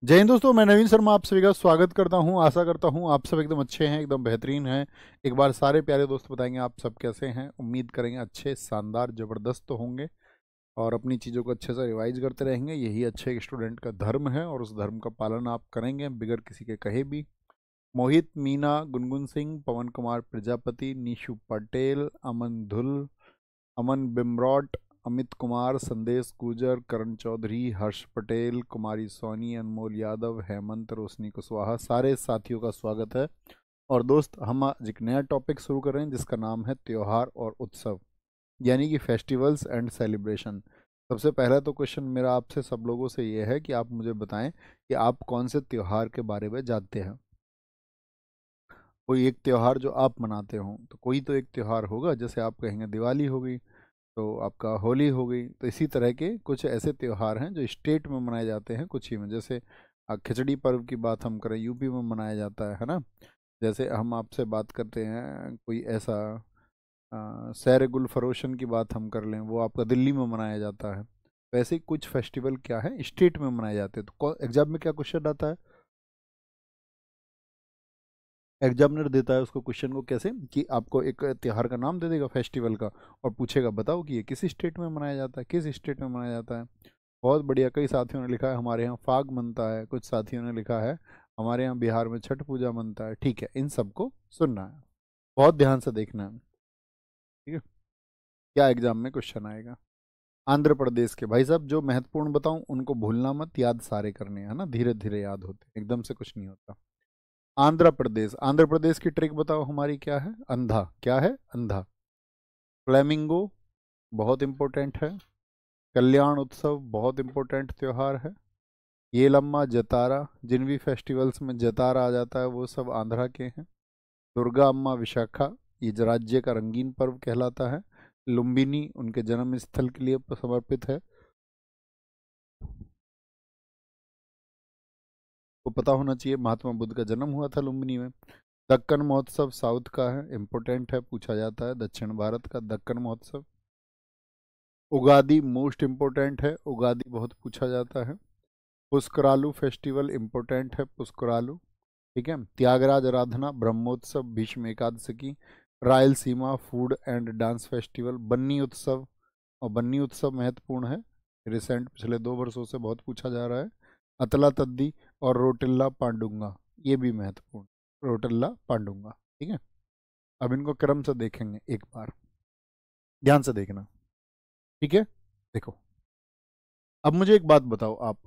जय हिंद दोस्तों, मैं नवीन शर्मा आप सभी का स्वागत करता हूं। आशा करता हूं आप सब एकदम अच्छे हैं, एकदम बेहतरीन हैं। एक बार सारे प्यारे दोस्त बताएंगे आप सब कैसे हैं। उम्मीद करेंगे अच्छे, शानदार, ज़बरदस्त तो होंगे और अपनी चीज़ों को अच्छे से रिवाइज करते रहेंगे। यही अच्छे एक स्टूडेंट का धर्म है और उस धर्म का पालन आप करेंगे बिगर किसी के कहे भी। मोहित मीना, गुनगुन सिंह, पवन कुमार प्रजापति, निशु पटेल, अमन धुल, अमन बिमरॉट, अमित कुमार, संदेश गुजर, करण चौधरी, हर्ष पटेल, कुमारी सोनी, अनमोल यादव, हेमंत, रोशनी कुशवाहा, सारे साथियों का स्वागत है। और दोस्त, हम आज एक नया टॉपिक शुरू कर रहे हैं जिसका नाम है त्योहार और उत्सव, यानी कि फेस्टिवल्स एंड सेलिब्रेशन। सबसे पहला तो क्वेश्चन मेरा आपसे सब लोगों से ये है कि आप मुझे बताएं कि आप कौन से त्योहार के बारे में जानते हैं। कोई एक त्योहार जो आप मनाते हो, तो कोई तो एक त्योहार होगा। जैसे आप कहेंगे दिवाली हो गई, तो आपका होली हो गई। तो इसी तरह के कुछ ऐसे त्योहार हैं जो स्टेट में मनाए जाते हैं कुछ ही में। जैसे खिचड़ी पर्व की बात हम करें, यूपी में मनाया जाता है ना। जैसे हम आपसे बात करते हैं कोई ऐसा सैर गुल फरोशन की बात हम कर लें, वो आपका दिल्ली में मनाया जाता है। वैसे ही कुछ फेस्टिवल क्या है स्टेट में मनाए जाते हैं। तो एग्जाम में क्या क्वेश्चन आता है, एग्जामिनर देता है उसको क्वेश्चन को कैसे कि आपको एक त्योहार का नाम दे देगा फेस्टिवल का और पूछेगा बताओ कि ये किस स्टेट में मनाया जाता है, किस स्टेट में मनाया जाता है। बहुत बढ़िया। कई साथियों ने लिखा है हमारे यहाँ फाग मनता है, कुछ साथियों ने लिखा है हमारे यहाँ बिहार में छठ पूजा मनता है। ठीक है, इन सबको सुनना है, बहुत ध्यान से देखना है। ठीक है, क्या एग्जाम में क्वेश्चन आएगा। आंध्र प्रदेश के भाई साहब, जो महत्वपूर्ण बताऊं उनको भूलना मत, याद सारे करने हैं, है ना। धीरे धीरे याद होते हैं, एकदम से कुछ नहीं होता। आंध्र प्रदेश, आंध्र प्रदेश की ट्रिक बताओ हमारी क्या है। अंधा, क्या है अंधा। फ्लेमिंगो, बहुत इंपॉर्टेंट है। कल्याण उत्सव, बहुत इंपॉर्टेंट त्योहार है। येलम्मा, जतारा, जिन भी फेस्टिवल्स में जतारा आ जाता है वो सब आंध्रा के हैं। दुर्गा अम्मा, विशाखा, ये राज्य का रंगीन पर्व कहलाता है। लुम्बिनी उनके जन्म स्थल के लिए समर्पित है, को पता होना चाहिए। महात्मा बुद्ध का जन्म हुआ था लुम्बिनी में। दक्कन महोत्सव साउथ का है, इम्पोर्टेंट है, पूछा जाता है, दक्षिण भारत का दक्कन महोत्सव। उगादि मोस्ट इम्पोर्टेंट है, उगादि बहुत पूछा जाता है। पुष्करालू फेस्टिवल इम्पोर्टेंट है, पुष्करालू। ठीक है, त्यागराज आराधना, ब्रह्मोत्सव, भीष्म एकादशी की। Rayalaseema food and dance festival. Banni Utsav, और बन्नी उत्सव महत्वपूर्ण है, रिसेंट पिछले 2 वर्षों से बहुत पूछा जा रहा है। अतला तद्दी और रोटिल्ला पांडुंगा, ये भी महत्वपूर्ण, रोटिल्ला पांडुंगा। ठीक है, अब इनको क्रम से देखेंगे एक बार, ध्यान से देखना। ठीक है, देखो, अब मुझे एक बात बताओ आप,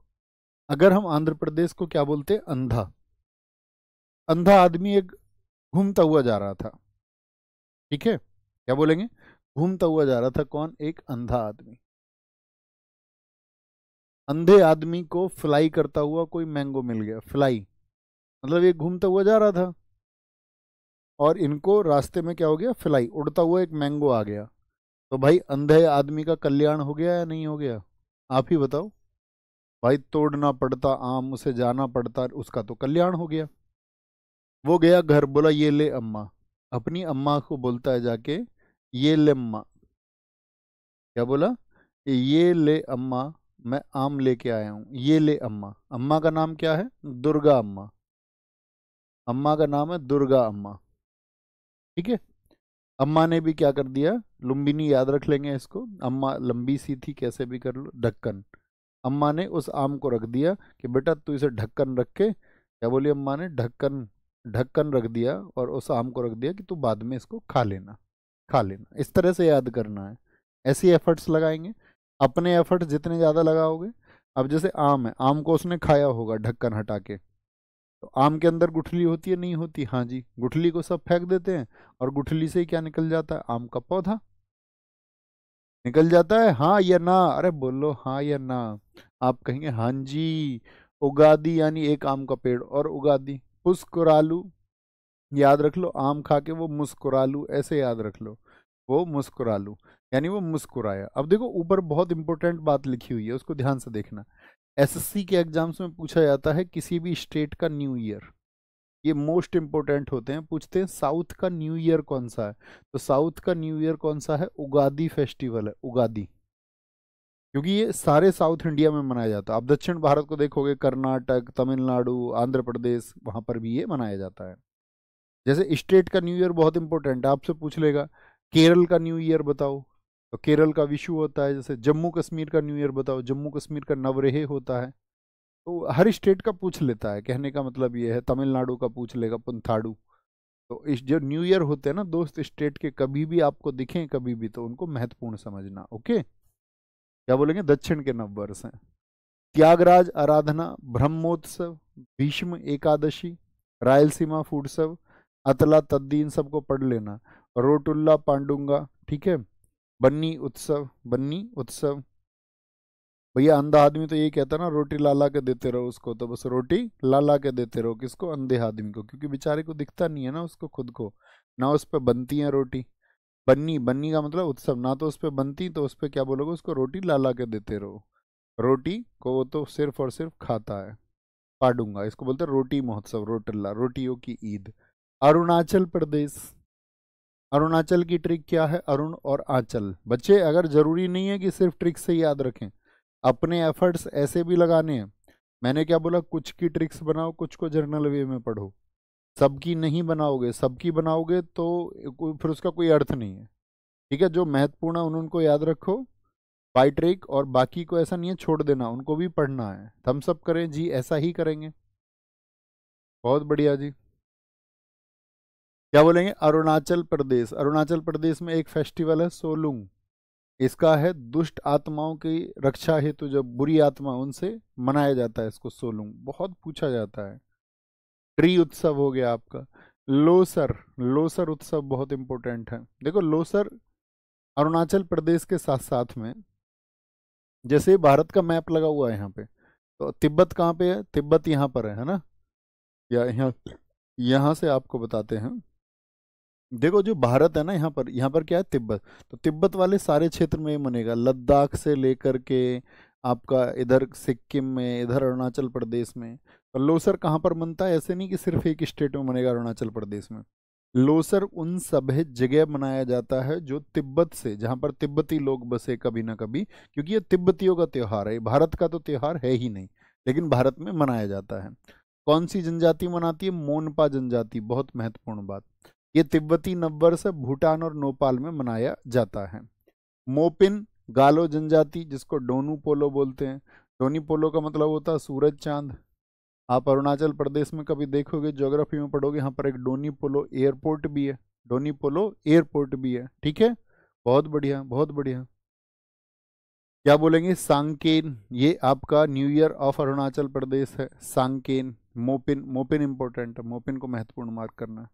अगर हम आंध्र प्रदेश को क्या बोलते हैं, अंधा। अंधा आदमी एक घूमता हुआ जा रहा था। ठीक है, क्या बोलेंगे, घूमता हुआ जा रहा था। कौन, एक अंधा आदमी। अंधे आदमी को फ्लाई करता हुआ कोई मैंगो मिल गया। फ्लाई मतलब ये घूमता हुआ जा रहा था और इनको रास्ते में क्या हो गया, फ्लाई, उड़ता हुआ एक मैंगो आ गया। तो भाई अंधे आदमी का कल्याण हो गया या नहीं हो गया, आप ही बताओ। भाई तोड़ना पड़ता आम, उसे जाना पड़ता, उसका तो कल्याण हो गया। वो गया घर, बोला ये ले अम्मा, अपनी अम्मा को बोलता है जाके, ये ले अम्मा। क्या बोला, ये ले अम्मा, मैं आम लेके आया हूँ, ये ले अम्मा। अम्मा का नाम क्या है, दुर्गा अम्मा। अम्मा का नाम है दुर्गा अम्मा। ठीक है, अम्मा ने भी क्या कर दिया, लुम्बिनी याद रख लेंगे इसको, अम्मा लंबी सी थी, कैसे भी कर लो, ढक्कन। अम्मा ने उस आम को रख दिया कि बेटा तू इसे ढक्कन रख के, क्या बोली अम्मा ने, ढक्कन, ढक्कन रख दिया और उस आम को रख दिया कि तू बाद में इसको खा लेना, खा लेना। इस तरह से याद करना है, ऐसी एफर्ट्स लगाएंगे। अपने एफर्ट्स जितने ज़्यादा लगाओगे, अब जैसे आम है, आम को उसने खाया होगा ढक्कन हटा के, तो आम के अंदर गुठली होती है नहीं होती, हाँ जी, गुठली को सब फेंक देते हैं और गुठली से ही क्या निकल जाता है, आम का पौधा निकल जाता है। हाँ या ना, अरे बोलो हाँ या ना। आप कहेंगे हाँ जी। उगादी यानी एक आम का पेड़, और उगादी। पुस्कुरालू, याद रख लो, आम खा के वो मुस्कुरालू, ऐसे याद रख लो, वो मुस्कुरालू, यानी वो मुस्कुराया। अब देखो ऊपर बहुत इंपॉर्टेंट बात लिखी हुई है, उसको ध्यान से देखना। एसएससी के एग्जाम्स में पूछा जाता है किसी भी स्टेट का न्यू ईयर, ये मोस्ट इंपोर्टेंट होते हैं। पूछते हैं साउथ का न्यू ईयर कौन सा है, तो साउथ का न्यू ईयर कौन सा है, उगादी फेस्टिवल है, उगादी। क्योंकि ये सारे साउथ इंडिया में मनाया जाता है। आप दक्षिण भारत को देखोगे, कर्नाटक, तमिलनाडु, आंध्र प्रदेश, वहाँ पर भी ये मनाया जाता है। जैसे स्टेट का न्यू ईयर बहुत इंपॉर्टेंट है, आपसे पूछ लेगा केरल का न्यू ईयर बताओ, तो केरल का विशु होता है। जैसे जम्मू कश्मीर का न्यू ईयर बताओ, जम्मू कश्मीर का नवरेह होता है। तो हर स्टेट का पूछ लेता है, कहने का मतलब ये है। तमिलनाडु का पूछ लेगा पुंथाडु। तो इस जो न्यू ईयर होते हैं ना दोस्त स्टेट के, कभी भी आपको दिखें कभी भी, तो उनको महत्वपूर्ण समझना। ओके, क्या बोलेंगे, दक्षिण के नववर्ष हैं। त्यागराज आराधना, ब्रह्मोत्सव, भीष्म एकादशी, रायलसीमा फूटसव, अतला तद्दी, इन सबको पढ़ लेना। रोटुल्ला पांडुंगा, ठीक है। बन्नी उत्सव, बन्नी उत्सव। भैया अंधा आदमी तो यही कहता ना, रोटी ला ला के देते रहो उसको, तो बस रोटी ला ला के देते रहो। किसको? अंधे आदमी को, क्योंकि बेचारे को दिखता नहीं है ना उसको खुद को, ना उस पर बनती है रोटी। बन्नी, बन्नी का मतलब उत्सव, ना तो उस पर बनती, तो उस पर क्या बोलोगे, उसको रोटी ला ला के देते रहो। रोटी को वो तो सिर्फ और सिर्फ खाता है। पाडूंगा, इसको बोलते हैं रोटी महोत्सव, रोटल्ला, रोटियों की ईद। अरुणाचल प्रदेश, अरुणाचल की ट्रिक क्या है? अरुण और आंचल। बच्चे अगर जरूरी नहीं है कि सिर्फ ट्रिक से याद रखें, अपने एफर्ट्स ऐसे भी लगाने हैं। मैंने क्या बोला, कुछ की ट्रिक्स बनाओ, कुछ को जर्नल वे में पढ़ो। सबकी नहीं बनाओगे, सबकी बनाओगे तो फिर उसका कोई अर्थ नहीं है। ठीक है, जो महत्वपूर्ण है उनको याद रखो बाई ट्रिक, और बाकी को ऐसा नहीं है छोड़ देना, उनको भी पढ़ना है। हम सब करें जी, ऐसा ही करेंगे। बहुत बढ़िया जी। क्या बोलेंगे? अरुणाचल प्रदेश, अरुणाचल प्रदेश में एक फेस्टिवल है सोलुंग। इसका है दुष्ट आत्माओं की रक्षा हेतु, जब बुरी आत्मा उनसे मनाया जाता है इसको सोलुंग, बहुत पूछा जाता है। ट्री उत्सव हो गया आपका। लोसर, लोसर उत्सव बहुत इंपॉर्टेंट है। देखो लोसर अरुणाचल प्रदेश के साथ साथ में, जैसे भारत का मैप लगा हुआ है यहाँ पे, तो तिब्बत कहाँ पे है? तिब्बत यहाँ पर है ना? या यहाँ, यहाँ से आपको बताते हैं। देखो जो भारत है ना, यहाँ पर क्या है? तिब्बत। तो तिब्बत वाले सारे क्षेत्र में ये मनेगा, लद्दाख से लेकर के आपका इधर सिक्किम में, इधर अरुणाचल प्रदेश में। तो लोसर कहाँ पर मनता है? ऐसे नहीं कि सिर्फ एक स्टेट में मनेगा अरुणाचल प्रदेश में। लोसर उन सभी जगह मनाया जाता है जो तिब्बत से, जहाँ पर तिब्बती लोग बसे कभी ना कभी, क्योंकि ये तिब्बतियों का त्योहार है, भारत का तो त्योहार है ही नहीं, लेकिन भारत में मनाया जाता है। कौन सी जनजाति मनाती है? मोनपा जनजाति, बहुत महत्वपूर्ण बात। ये तिब्बती नववर्ष भूटान और नेपाल में मनाया जाता है। मोपिन गालो जनजाति, जिसको डोनू पोलो बोलते हैं। डोनी पोलो का मतलब होता है सूरज चांद। आप अरुणाचल प्रदेश में कभी देखोगे, ज्योग्राफी में पढ़ोगे, यहाँ पर एक डोनी पोलो एयरपोर्ट भी है, डोनी पोलो एयरपोर्ट भी है। ठीक है, बहुत बढ़िया, बहुत बढ़िया। क्या बोलेंगे? सांकेन, ये आपका new year of Arunachal Pradesh है, सांकेन। मोपिन, मोपिन इंपॉर्टेंट है, मोपिन को महत्वपूर्ण मार्क करना है।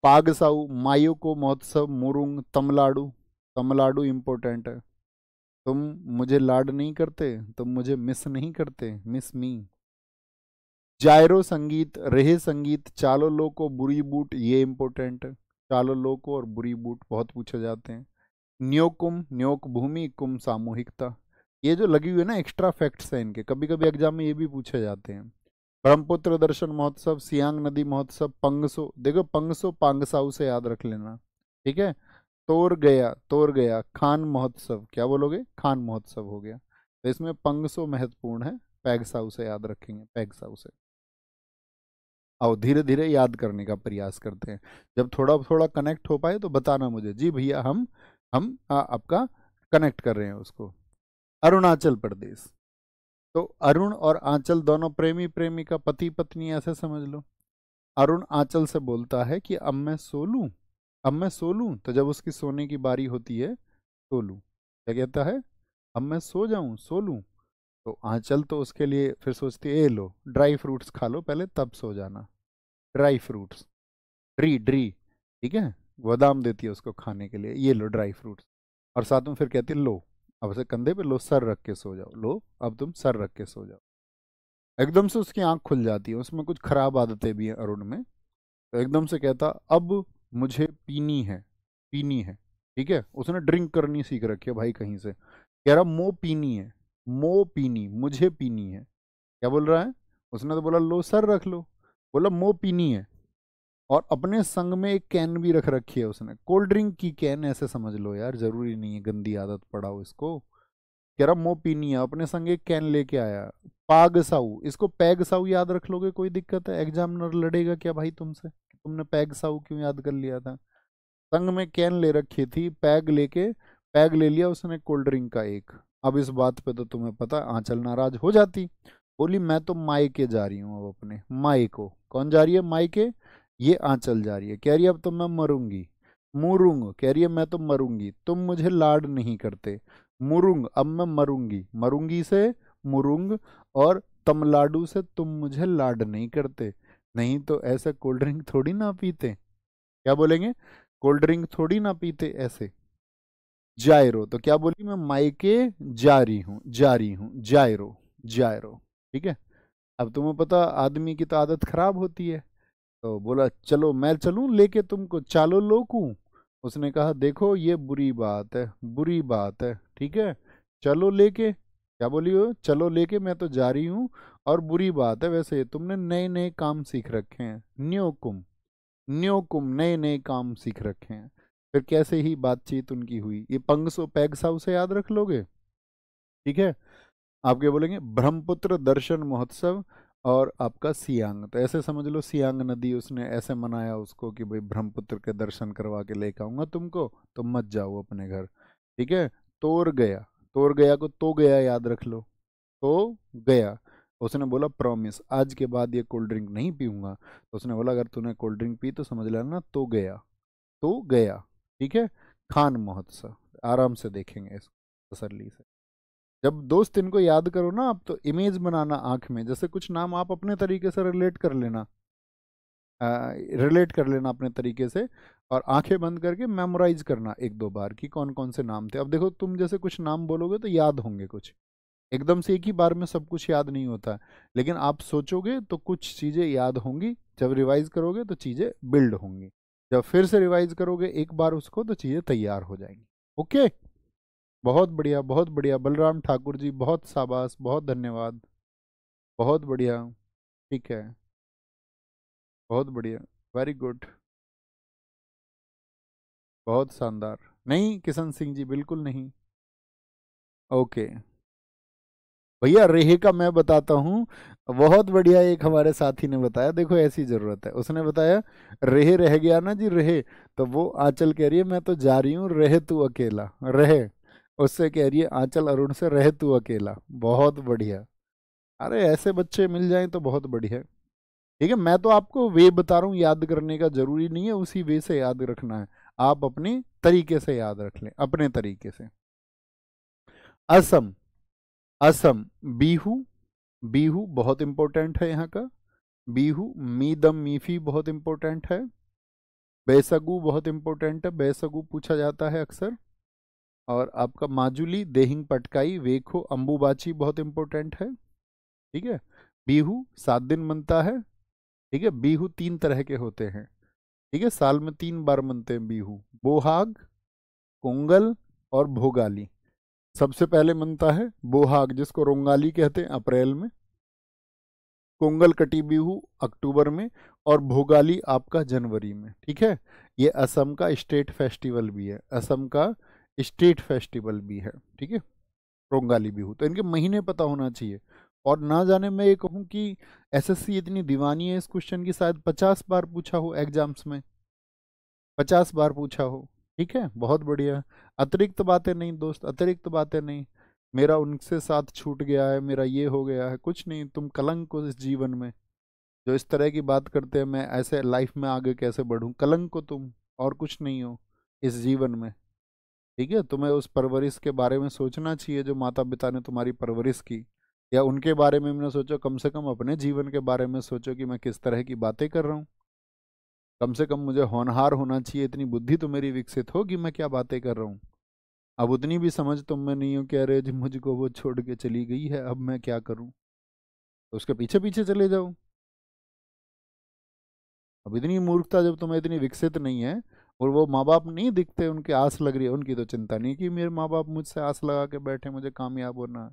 पागसाऊ मायोको महोत्सव, मुरुंग तमिलनाडु, तमिलनाडु इंपॉर्टेंट है। तुम मुझे लाड नहीं करते, तुम मुझे मिस नहीं करते, मिस मी। जायरो संगीत, रेहे संगीत, चालो लोको, बुरी बूट, ये इंपॉर्टेंट है। चालो लोको और बुरी बूट बहुत पूछे जाते हैं। न्योकुम, न्योक भूमि, कुम सामूहिकता। ये जो लगी हुई है ना एक्स्ट्रा फैक्ट्स हैं इनके, कभी कभी एग्जाम में ये भी पूछे जाते हैं। ब्रह्मपुत्र दर्शन महोत्सव, सियांग नदी महोत्सव, पंगसो, देखो पंगसो पांगसाऊ से याद रख लेना। ठीक है। तोर गया, तोर गया, खान महोत्सव, क्या बोलोगे? खान महोत्सव हो गया। तो इसमें पंगसो महत्वपूर्ण है, पैगसाऊ से याद रखेंगे, पैगसाऊ से। आओ धीरे धीरे याद करने का प्रयास करते हैं। जब थोड़ा थोड़ा कनेक्ट हो पाए तो बताना मुझे, जी भैया हम आपका कनेक्ट कर रहे हैं उसको। अरुणाचल प्रदेश, तो अरुण और आंचल दोनों प्रेमी प्रेमिका, पति पत्नी, ऐसे समझ लो। अरुण आंचल से बोलता है कि अब मैं सो लूं, अब मैं सो लूं। तो जब उसकी सोने की बारी होती है, सो लूं, क्या कहता है? अब मैं सो जाऊं, सो लूं। तो आंचल तो उसके लिए फिर सोचती है, ए लो ड्राई फ्रूट्स खा लो पहले, तब सो जाना। ड्राई फ्रूट्स, ड्री ड्री, ठीक है, बादाम देती है उसको खाने के लिए, ये लो ड्राई फ्रूट्स। और साथ में फिर कहती है लो, अब उसे कंधे पे लो, सर रख के सो जाओ, लो अब तुम सर रख के सो जाओ। एकदम से उसकी आंख खुल जाती है, उसमें कुछ खराब आदतें भी हैं अरुण में। तो एकदम से कहता, अब मुझे पीनी है, पीनी है। ठीक है, उसने ड्रिंक करनी सीख रखी है भाई कहीं से, कह रहा मो पीनी है, मो पीनी, मुझे पीनी है। क्या बोल रहा है? उसने तो बोला लो सर रख लो, बोला मो पीनी है। और अपने संग में एक कैन भी रख रखी है उसने, कोल्ड ड्रिंक की कैन, ऐसे समझ लो यार, जरूरी नहीं है गंदी आदत पड़ाओ इसको। कह रहा मोपिनिया अपने संग एक कैन लेके आया। पाग साऊ, इसको पैग साऊ याद रख लोगे, कोई दिक्कत है? एग्जामिनर लड़ेगा क्या भाई तुमसे, तुमने पैग साऊ क्यों याद कर लिया था? संग में कैन ले रखी थी, पैग ले लिया उसने कोल्ड ड्रिंक का एक। अब इस बात पे तो तुम्हें पता आंचल नाराज हो जाती, बोली मैं तो मायके जा रही हूँ, अब अपने मायको। कौन जा रही है मायके? ये आंचल जा रही है। कह रही है अब तो मैं मरूंगी। मुरुंग, कह रही है मैं तो मरूंगी, तुम मुझे लाड नहीं करते। मुरुंग, अब मैं मरूंगी, मरूंगी से मुरुंग, और तमलाडू से तुम मुझे लाड नहीं करते। नहीं तो ऐसे कोल्ड ड्रिंक थोड़ी ना पीते। क्या बोलेंगे? कोल्ड ड्रिंक थोड़ी ना पीते ऐसे। जायरो, तो क्या बोली? मैं मायके जा रही हूँ, जा रही हूँ, जायरो, जायरो। ठीक है। अब तुम्हें पता आदमी की तो आदत खराब होती है, तो बोला चलो मैं चलूं लेके तुमको, चालो लोकू। उसने कहा देखो ये बुरी बात है, बुरी बात है, ठीक है, चलो लेके। क्या बोली हो? चलो लेके, मैं तो जा रही हूँ, और बुरी बात है, वैसे तुमने नए नए काम सीख रखे हैं, न्योकुम, न्योकुम, नए नए काम सीख रखे हैं। फिर कैसे ही बातचीत उनकी हुई, ये पंगसो पैगसाउ से याद रख लोगे। ठीक है। आप क्या बोलेंगे? ब्रह्मपुत्र दर्शन महोत्सव और आपका सियांग, तो ऐसे समझ लो सियांग नदी उसने ऐसे मनाया उसको कि भाई ब्रह्मपुत्र के दर्शन करवा के लेके आऊंगा तुमको, तो मत जाओ अपने घर। ठीक है। तोर गया, तोर गया को तो गया याद रख लो, तो गया। उसने बोला प्रॉमिस आज के बाद ये कोल्ड ड्रिंक नहीं पीऊंगा। तो उसने बोला अगर तूने कोल्ड ड्रिंक पी तो समझ लेना तो गया, तो गया। ठीक है। खान महोत्सव, आराम से देखेंगे इसको तसल्ली से। जब दोस्त इनको याद करो ना आप, तो इमेज बनाना आंख में, जैसे कुछ नाम आप अपने तरीके से रिलेट कर लेना, रिलेट कर लेना अपने तरीके से, और आंखें बंद करके मेमोराइज करना एक दो बार कि कौन कौन से नाम थे। अब देखो तुम जैसे कुछ नाम बोलोगे तो याद होंगे कुछ, एकदम से एक ही बार में सब कुछ याद नहीं होता, लेकिन आप सोचोगे तो कुछ चीज़ें याद होंगी, जब रिवाइज करोगे तो चीज़ें बिल्ड होंगी, जब फिर से रिवाइज करोगे एक बार उसको तो चीज़ें तैयार हो जाएंगी। ओके। बहुत बढ़िया, बहुत बढ़िया बलराम ठाकुर जी, बहुत शाबाश, बहुत धन्यवाद, बहुत बढ़िया। ठीक है, बहुत बढ़िया, वेरी गुड, बहुत शानदार। नहीं किशन सिंह जी बिल्कुल नहीं। ओके भैया, रेहे का मैं बताता हूँ। बहुत बढ़िया, एक हमारे साथी ने बताया, देखो ऐसी जरूरत है, उसने बताया रेहे रह गया ना जी, रहे। तो वो आंचल कह रही है मैं तो जा रही हूँ, रहे तू अकेला, रहे। उससे कह रही है आंचल अरुण से, रहे तू अकेला। बहुत बढ़िया। अरे ऐसे बच्चे मिल जाएं तो बहुत बढ़िया। ठीक है, मैं तो आपको वे बता रहा हूँ, याद करने का जरूरी नहीं है उसी वे से याद रखना है, आप अपने तरीके से याद रख लें, अपने तरीके से। असम, असम, बीहू, बीहू बहुत इंपॉर्टेंट है यहाँ का। बीहू, मीदम मीफी बहुत इंपॉर्टेंट है। बैसगु बहुत इंपॉर्टेंट है, बैसगु पूछा जाता है अक्सर। और आपका माजुली, देहिंग पटकाई, वेखो, अंबुबाची बहुत इंपॉर्टेंट है। ठीक है। बीहू 7 दिन बनता है। ठीक है। बीहू 3 तरह के होते हैं। ठीक है, साल में 3 बार मनते हैं बीहू, बोहाग, पोंगल और भोगाली। सबसे पहले मनता है बोहाग, जिसको रोंगाली कहते हैं, अप्रैल में। पोंगल कटी बिहू अक्टूबर में, और भोगाली आपका जनवरी में। ठीक है। ये असम का स्टेट फेस्टिवल भी है, असम का स्टेट फेस्टिवल भी है। ठीक है। रोंगाली बिहू, तो इनके महीने पता होना चाहिए। और ना जाने मैं ये कहूँ कि एसएससी इतनी दीवानी है इस क्वेश्चन की, शायद 50 बार पूछा हो एग्जाम्स में, 50 बार पूछा हो। ठीक है, बहुत बढ़िया। अतिरिक्त बातें नहीं दोस्त, अतिरिक्त बातें नहीं, मेरा उनसे साथ छूट गया है, मेरा ये हो गया है, कुछ नहीं। तुम कलंक हो इस जीवन में, जो इस तरह की बात करते हैं, मैं ऐसे लाइफ में आगे कैसे बढ़ूं, कलंक हो तुम, और कुछ नहीं हो इस जीवन में। ठीक है, तुम्हें उस परवरिश के बारे में सोचना चाहिए जो माता पिता ने तुम्हारी परवरिश की, या उनके बारे में ना सोचो, कम से कम अपने जीवन के बारे में सोचो कि मैं किस तरह की बातें कर रहा हूँ। कम से कम मुझे होनहार होना चाहिए, इतनी बुद्धि तो मेरी विकसित हो कि मैं क्या बातें कर रहा हूँ। अब उतनी भी समझ तुम में नहीं हो कि अरे जी मुझको वो छोड़ के चली गई है, अब मैं क्या करूँ, तो उसके पीछे पीछे चले जाओ। अब इतनी मूर्खता जब तुम्हें इतनी विकसित नहीं है, और वो माँ बाप नहीं दिखते, उनकी आस लग रही है, उनकी तो चिंता नहीं कि मेरे माँ बाप मुझसे आस लगा के बैठे मुझे कामयाब होना है।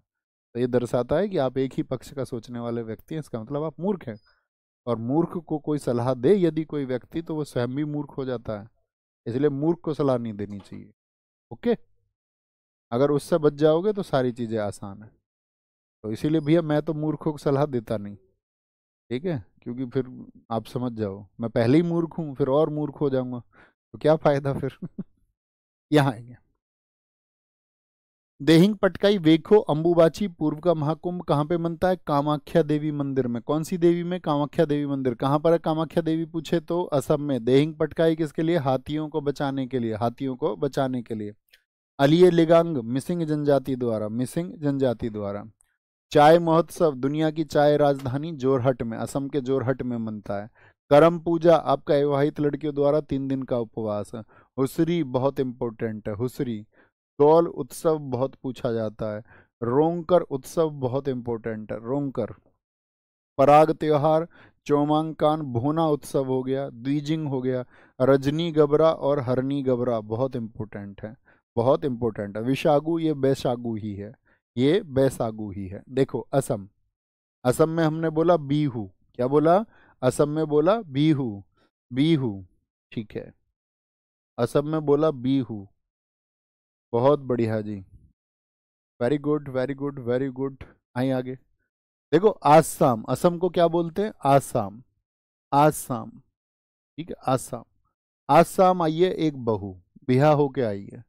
तो ये दर्शाता है कि आप एक ही पक्ष का सोचने वाले व्यक्ति हैं, इसका मतलब आप मूर्ख हैं। और मूर्ख को कोई सलाह दे यदि कोई व्यक्ति, तो वो स्वयं भी मूर्ख हो जाता है, इसलिए मूर्ख को सलाह नहीं देनी चाहिए। ओके। अगर उससे बच जाओगे तो सारी चीज़ें आसान है। तो इसीलिए भैया मैं तो मूर्खों को सलाह देता नहीं, ठीक है, क्योंकि फिर आप समझ जाओ मैं पहले ही मूर्ख हूँ, फिर और मूर्ख हो जाऊंगा तो क्या फायदा फिर। यहाँ आएंगे। देहिंग पटकाई वेखो अंबुबाची पूर्व का महाकुंभ कहाँ पे बनता है? कामाख्या देवी मंदिर में। कौन सी देवी में? कामाख्या देवी मंदिर। कहाँ पर है कामाख्या देवी पूछे तो असम में। देहिंग पटकाई किसके लिए? हाथियों को बचाने के लिए, हाथियों को बचाने के लिए। अलिये लिगांग मिसिंग जनजाति द्वारा, मिसिंग जनजाति द्वारा। चाय महोत्सव दुनिया की चाय राजधानी जोरहट में, असम के जोरहट में मनता है। करम पूजा आपका विवाहित लड़कियों द्वारा 3 दिन का उपवास है। हुसरी बहुत इंपॉर्टेंट है, हुसरी। दौल उत्सव बहुत पूछा जाता है। रोंगकर उत्सव बहुत इंपॉर्टेंट है, रोंगकर। पराग त्योहार, चोमांकान भूना उत्सव हो गया, द्विजिंग हो गया। रजनी गबरा और हरनी गबरा बहुत इंपॉर्टेंट है, बहुत इंपॉर्टेंट है। विशागु ये बैसागु ही है, ये बैसागु ही है। देखो असम, असम में हमने बोला बीहू। क्या बोला? असम में बोला बीहू, बीहू, ठीक है। असम में बोला बीहू, बहुत बढ़िया जी, very good very good very good. आइए आगे। देखो आसाम, असम को क्या बोलते हैं? आसाम, आसाम, ठीक है, आसाम। आसाम आई है एक बहू, बिहा होके आई है।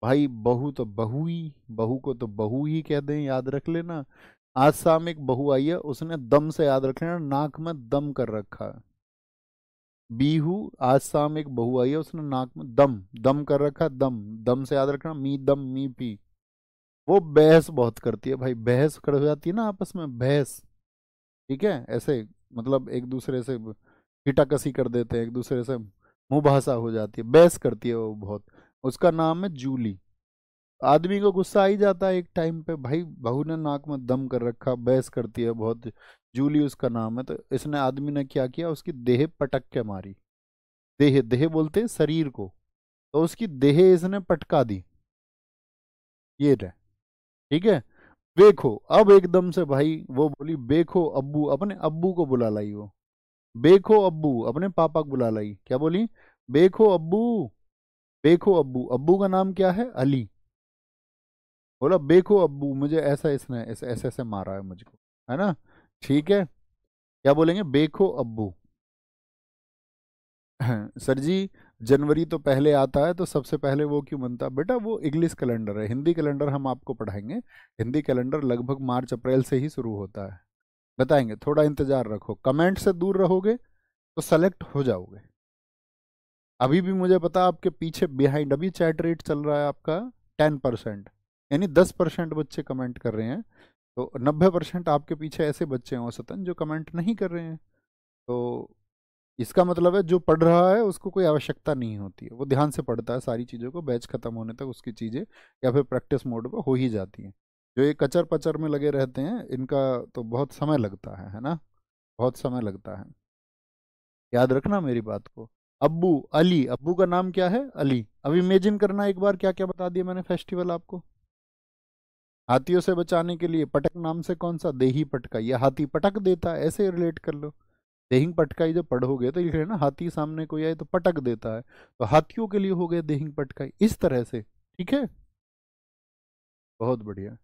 भाई बहू तो बहू ही, बहू को तो बहू ही कह दें, याद रख लेना। आसाम एक बहू आई है, उसने दम से, याद रख लेना, नाक में दम कर रखा है। बीहू, आसाम एक बहू आई है, उसने नाक में दम, दम कर रखा है, दम, दम से याद रखना, मी दम मी पी। वो बहस बहुत करती है भाई, बहस कर जाती है ना आपस में, बहस, ठीक है, ऐसे मतलब एक दूसरे से हिटाकसी कर देते हैं, एक दूसरे से मुंहभाषा हो जाती है, बहस करती है वो बहुत। उसका नाम है जूली। आदमी को गुस्सा आ ही जाता है एक टाइम पे, भाई बहू ने नाक में दम कर रखा, बहस करती है बहुत। जूली उसका नाम है। तो इसने, आदमी ने क्या किया, उसकी देह पटक के मारी। देह, देह बोलते हैं शरीर को, तो उसकी देह इसने पटका दी। ये रहे, ठीक है। देखो अब एकदम से भाई वो बोली बेखो अब्बू, अपने अब्बू को बुला लाई वो। बेखो अब्बू, अपने पापा को बुला लाई। क्या बोली? बेखो अब्बू, बेखो अब्बू। अब्बू का नाम क्या है? अली। बोला बेखो अब्बू, मुझे ऐसा, इसने ऐसे ऐसे ऐसे मारा है मुझको, है ना, ठीक है। क्या बोलेंगे? बेखो अब्बू। सर जी, जनवरी तो पहले आता है तो सबसे पहले वो क्यों बनता है? बेटा वो इंग्लिश कैलेंडर है, हिंदी कैलेंडर हम आपको पढ़ाएंगे। हिंदी कैलेंडर लगभग मार्च अप्रैल से ही शुरू होता है, बताएंगे, थोड़ा इंतजार रखो। कमेंट से दूर रहोगे तो सेलेक्ट हो जाओगे। अभी भी मुझे पता आपके पीछे बिहाइंड, अभी चैट रेट चल रहा है आपका 10%, यानी 10% बच्चे कमेंट कर रहे हैं। तो 90% आपके पीछे ऐसे बच्चे हैं औसतन जो कमेंट नहीं कर रहे हैं। तो इसका मतलब है जो पढ़ रहा है उसको कोई आवश्यकता नहीं होती है, वो ध्यान से पढ़ता है सारी चीज़ों को, बैच खत्म होने तक उसकी चीज़ें या फिर प्रैक्टिस मोड पे हो ही जाती हैं। जो ये कचर पचर में लगे रहते हैं इनका तो बहुत समय लगता है ना, बहुत समय लगता है। याद रखना मेरी बात को। अब्बू, अली, अब्बू का नाम क्या है? अली। अब इमेजिन करना एक बार क्या क्या बता दिया मैंने फेस्टिवल आपको। हाथियों से बचाने के लिए पटक नाम से कौन सा? देही पटका, ये हाथी पटक देता है, ऐसे रिलेट कर लो। देहिंग पटकाई जब पढ़ोगे तो लिख रहे हैं ना, हाथी सामने कोई आए तो पटक देता है, तो हाथियों के लिए हो गया देहिंग पटकाई, इस तरह से, ठीक है। बहुत बढ़िया।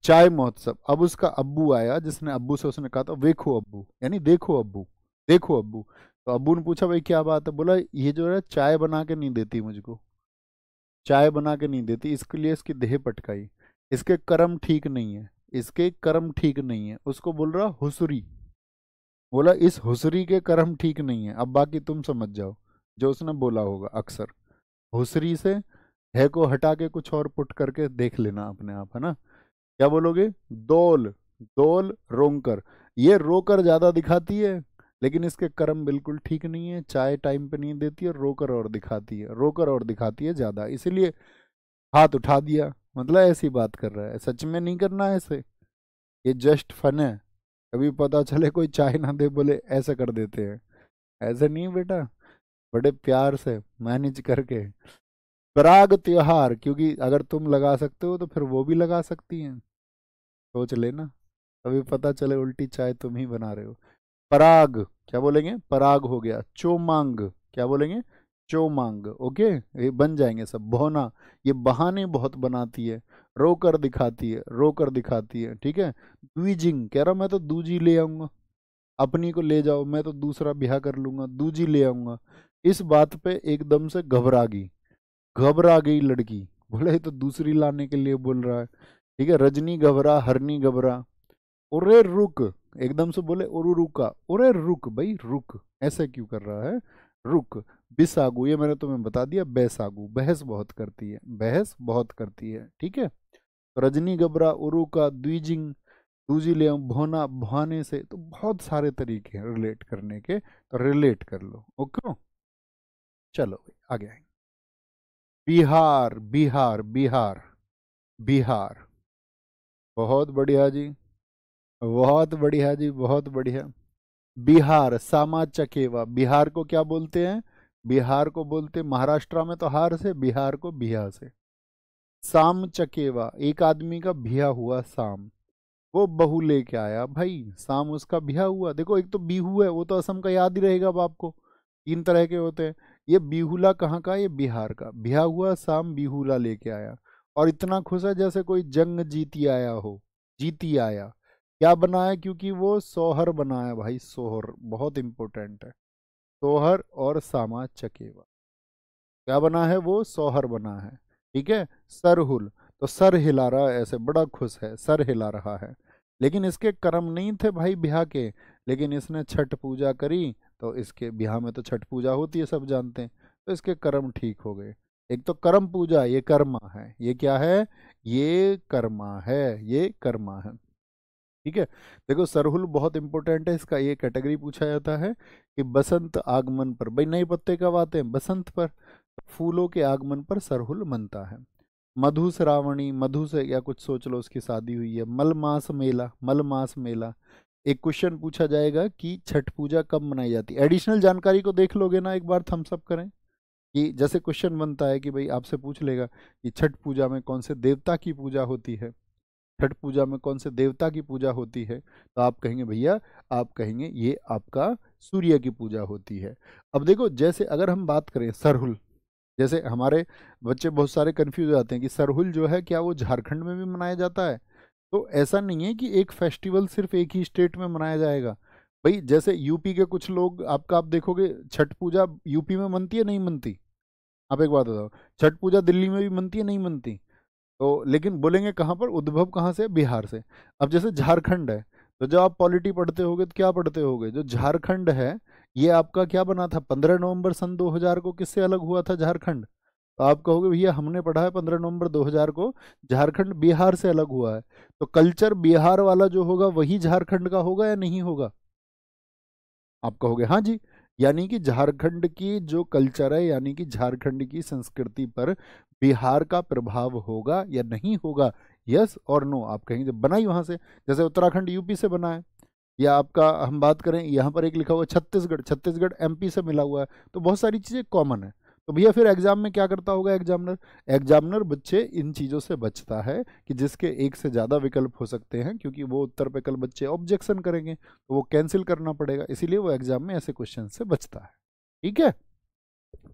चाय महोत्सव, अब उसका अब्बू आया जिसने, अब्बू से उसने कहा था वेखो अब्बू, यानी देखो अब्बू, देखो अब्बू। तो अब्बू ने पूछा भाई क्या बात है? बोला ये जो है चाय बना के नहीं देती मुझको, चाय बना के नहीं देती, इसके लिए इसकी देह पटकाई। इसके कर्म ठीक नहीं है, इसके कर्म ठीक नहीं है, उसको बोल रहा हुसुरी। बोला इस हुसरी के कर्म ठीक नहीं है। अब बाकी तुम समझ जाओ जो उसने बोला होगा अक्सर। हुसरी से है को हटा के कुछ और पुट करके देख लेना अपने आप, है ना। क्या बोलोगे? दोल, दोल रोंकर। ये रोकर ज्यादा दिखाती है, लेकिन इसके कर्म बिल्कुल ठीक नहीं है, चाय टाइम पे नहीं देती है, रोकर और दिखाती है, रोकर और दिखाती है ज्यादा, इसीलिए हाथ उठा दिया, मतलब ऐसी बात कर रहा है, सच में नहीं करना है ऐसे, ये जस्ट फन है। कभी पता चले कोई चाय ना दे बोले ऐसे कर देते हैं, ऐसे नहीं बेटा, बड़े प्यार से मैनेज करके। पराग त्योहार, क्योंकि अगर तुम लगा सकते हो तो फिर वो भी लगा सकती हैं, सोच लेना, कभी पता चले उल्टी चाय तुम ही बना रहे हो। पराग, क्या बोलेंगे? पराग हो गया। चोमांग, क्या बोलेंगे? चोमांग, ओके, ये बन जाएंगे सब। भोना, ये बहाने बहुत बनाती है, रोकर दिखाती है, रोकर दिखाती है, ठीक है। द्विजिंग, कह रहा मैं तो दूजी ले आऊंगा, अपनी को ले जाओ, मैं तो दूसरा ब्याह कर लूंगा, दूजी ले आऊंगा। इस बात पे एकदम से घबरा गई, घबरा गई लड़की, बोले ये तो दूसरी लाने के लिए बोल रहा है, ठीक है। रजनी घबरा, हरनी घबरा, ओरे रुक, एकदम से बोले ओरू रुका, ओरे रुक भाई रुक, ऐसे क्यों कर रहा है, रुक। बिसागु, ये मैंने तुम्हें बता दिया, बैसागु, बहस बहुत करती है, बहस बहुत करती है, ठीक है। तो रजनी घबरा, उरु का, द्विजिंग, दूजी ले आऊं, भोना, भाने से, तो बहुत सारे तरीके हैं रिलेट करने के, तो रिलेट कर लो, ओके। चलो भाई आगे आएंगे। बिहार, बिहार, बिहार, बिहार, बहुत बढ़िया जी, बहुत बढ़िया जी, बहुत बढ़िया। बिहार, सामा चकेवा, बिहार को क्या बोलते हैं, बिहार को बोलते, महाराष्ट्र में तो हार से, बिहार को बिहा से। साम चकेवा, एक आदमी का बिहा हुआ शाम, वो बहू लेके आया भाई, शाम उसका बिहा हुआ। देखो एक तो बिहू है, वो तो असम का याद ही रहेगा अब आपको, तीन तरह के होते हैं। ये बिहुला कहाँ का, ये बिहार का, बिहा हुआ शाम बिहुला लेके आया, और इतना खुश है जैसे कोई जंग जीती आया हो, जीती आया। क्या बना है, क्योंकि वो सोहर बना है भाई, सोहर बहुत इंपॉर्टेंट है। सोहर और सामा चकेवा, क्या बना है, वो सोहर बना है, ठीक है। सरहुल, तो सर हिला रहा है ऐसे, बड़ा खुश है, सर हिला रहा है। लेकिन इसके कर्म नहीं थे भाई ब्याह के, लेकिन इसने छठ पूजा करी, तो इसके ब्याह में तो छठ पूजा होती है, सब जानते हैं, तो इसके कर्म ठीक हो गए। एक तो कर्म पूजा, ये कर्मा है, ये क्या है, ये कर्मा है, ये कर्मा है, ठीक है। देखो सरहुल बहुत इंपॉर्टेंट है, इसका ये कैटेगरी पूछा जाता है कि बसंत आगमन पर, भाई नए पत्ते कब आते हैं, बसंत पर, फूलों के आगमन पर सरहुल मनता है। मधु श्रावणी, मधु से या कुछ सोच लो, उसकी शादी हुई है। मलमास मेला, मलमास मेला। एक क्वेश्चन पूछा जाएगा कि छठ पूजा कब मनाई जाती है, एडिशनल जानकारी को देख लोगे ना, एक बार थम्स अप करें, कि जैसे क्वेश्चन बनता है कि भाई आपसे पूछ लेगा कि छठ पूजा में कौन से देवता की पूजा होती है, छठ पूजा में कौन से देवता की पूजा होती है, तो आप कहेंगे भैया, आप कहेंगे ये आपका सूर्य की पूजा होती है। अब देखो जैसे अगर हम बात करें सरहुल, जैसे हमारे बच्चे बहुत सारे कंफ्यूज हो जाते हैं कि सरहुल जो है क्या वो झारखंड में भी मनाया जाता है, तो ऐसा नहीं है कि एक फेस्टिवल सिर्फ एक ही स्टेट में मनाया जाएगा। भाई जैसे यूपी के कुछ लोग, आपका आप देखोगे छठ पूजा यूपी में मनती है नहीं मनती, आप एक बात बताओ, छठ पूजा दिल्ली में भी मनती है नहीं मनती, तो लेकिन बोलेंगे कहाँ पर, उद्भव कहाँ से, बिहार से। अब जैसे झारखंड है, तो जब आप पॉलिटी पढ़ते होगे तो क्या पढ़ते होगे, जो झारखंड है ये आपका क्या बना था, 15 नवंबर सन 2000 को किससे अलग हुआ था झारखंड, तो आप कहोगे भैया हमने पढ़ा है 15 नवंबर 2000 को झारखंड बिहार से अलग हुआ है, तो कल्चर बिहार वाला जो होगा वही झारखंड का होगा या नहीं होगा, आप कहोगे हाँ जी। यानी कि झारखंड की जो कल्चर है, यानी कि झारखंड की संस्कृति पर बिहार का प्रभाव होगा या नहीं होगा, यस और नो, आप कहेंगे जब बना ही वहां से, जैसे उत्तराखंड यूपी से बना है, या आपका हम बात करें यहाँ पर एक लिखा हुआ है छत्तीसगढ़, छत्तीसगढ़ एमपी से मिला हुआ है, तो बहुत सारी चीज़ें कॉमन है। तो भैया फिर एग्जाम में क्या करता होगा एग्जामिनर, एग्जामिनर बच्चे इन चीज़ों से बचता है कि जिसके एक से ज़्यादा विकल्प हो सकते हैं, क्योंकि वो उत्तर पे कल बच्चे ऑब्जेक्शन करेंगे तो वो कैंसिल करना पड़ेगा, इसीलिए वो एग्जाम में ऐसे क्वेश्चन से बचता है, ठीक है।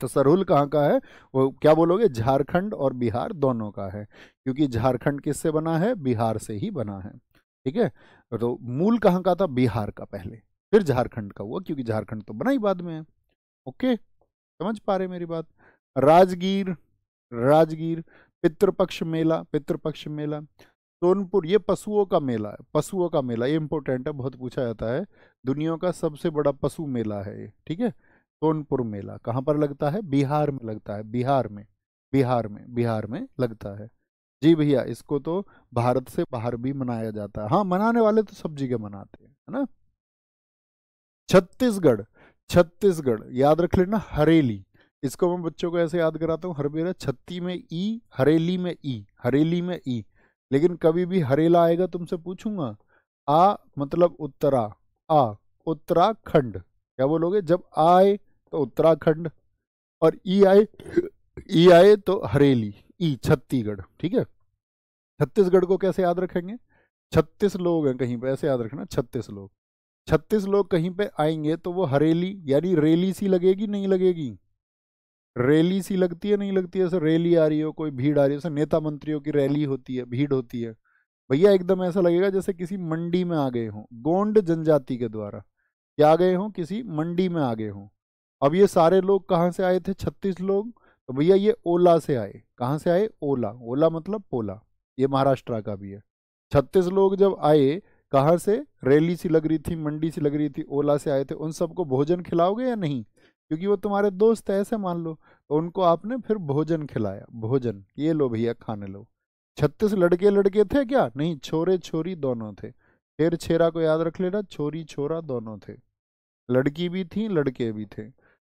तो सरहुल कहाँ का है, वो क्या बोलोगे, झारखंड और बिहार दोनों का है, क्योंकि झारखंड किससे बना है, बिहार से ही बना है, ठीक है। तो मूल कहाँ का था, बिहार का पहले, फिर झारखंड का हुआ, क्योंकि झारखंड तो बना ही बाद में है, ओके, समझ पा रहे मेरी बात। राजगीर, राजगीर, पितृपक्ष मेला, पितृपक्ष मेला। सोनपुर, ये पशुओं का मेला है, पशुओं का मेला, ये इंपॉर्टेंट है, बहुत पूछा जाता है, दुनिया का सबसे बड़ा पशु मेला है ये, ठीक है। सोनपुर मेला कहाँ पर लगता है, बिहार में लगता है, बिहार में, बिहार में, बिहार में लगता है। जी भैया, इसको तो भारत से बाहर भी मनाया जाता है, हाँ मनाने वाले तो सब जगह मनाते हैं, है ना। छत्तीसगढ़, छत्तीसगढ़ याद रख लेना, हरेली, इसको मैं बच्चों को ऐसे याद कराता हूँ हर बेरा, छत्ती में ई, हरेली में ई, हरेली में ई, लेकिन कभी भी हरेला आएगा तुमसे पूछूंगा, आ मतलब उत्तरा, आ उत्तराखंड, क्या बोलोगे, जब आए तो उत्तराखंड, और ई आए, ई आए तो हरेली, ई छत्तीसगढ़, ठीक है। छत्तीसगढ़ को कैसे याद रखेंगे, 36 लोग हैं कहीं पे, ऐसे याद रखना 36 लोग, 36 लोग कहीं पे आएंगे तो वो हरेली यानी रेली सी लगेगी नहीं लगेगी, रैली सी लगती है, नहीं लगती है? ऐसे रैली आ रही हो, कोई भीड़ आ रही है, जैसे नेता मंत्रियों की रैली होती है, भीड़ होती है, भैया एकदम ऐसा लगेगा जैसे किसी मंडी में आ गए हों, गोंड जनजाति के द्वारा क्या आ गए हों, किसी मंडी में आ गए हों। अब ये सारे लोग कहाँ से आए थे? 36 लोग। तो भैया ये ओला से आए। कहाँ से आए? ओला। ओला मतलब पोला, ये महाराष्ट्र का भी है। 36 लोग जब आए, कहाँ से? रैली सी लग रही थी, मंडी सी लग रही थी, ओला से आए थे। उन सबको भोजन खिलाओगे या नहीं? क्योंकि वो तुम्हारे दोस्त है, ऐसे मान लो। तो उनको आपने फिर भोजन खिलाया। भोजन, ये लो भैया खाने लो। 36 लड़के लड़के थे क्या? नहीं, छोरे छोरी दोनों थे। शेर छेरा को याद रख लेना, छोरी छोरा दोनों थे। लड़की भी थी, लड़के भी थे।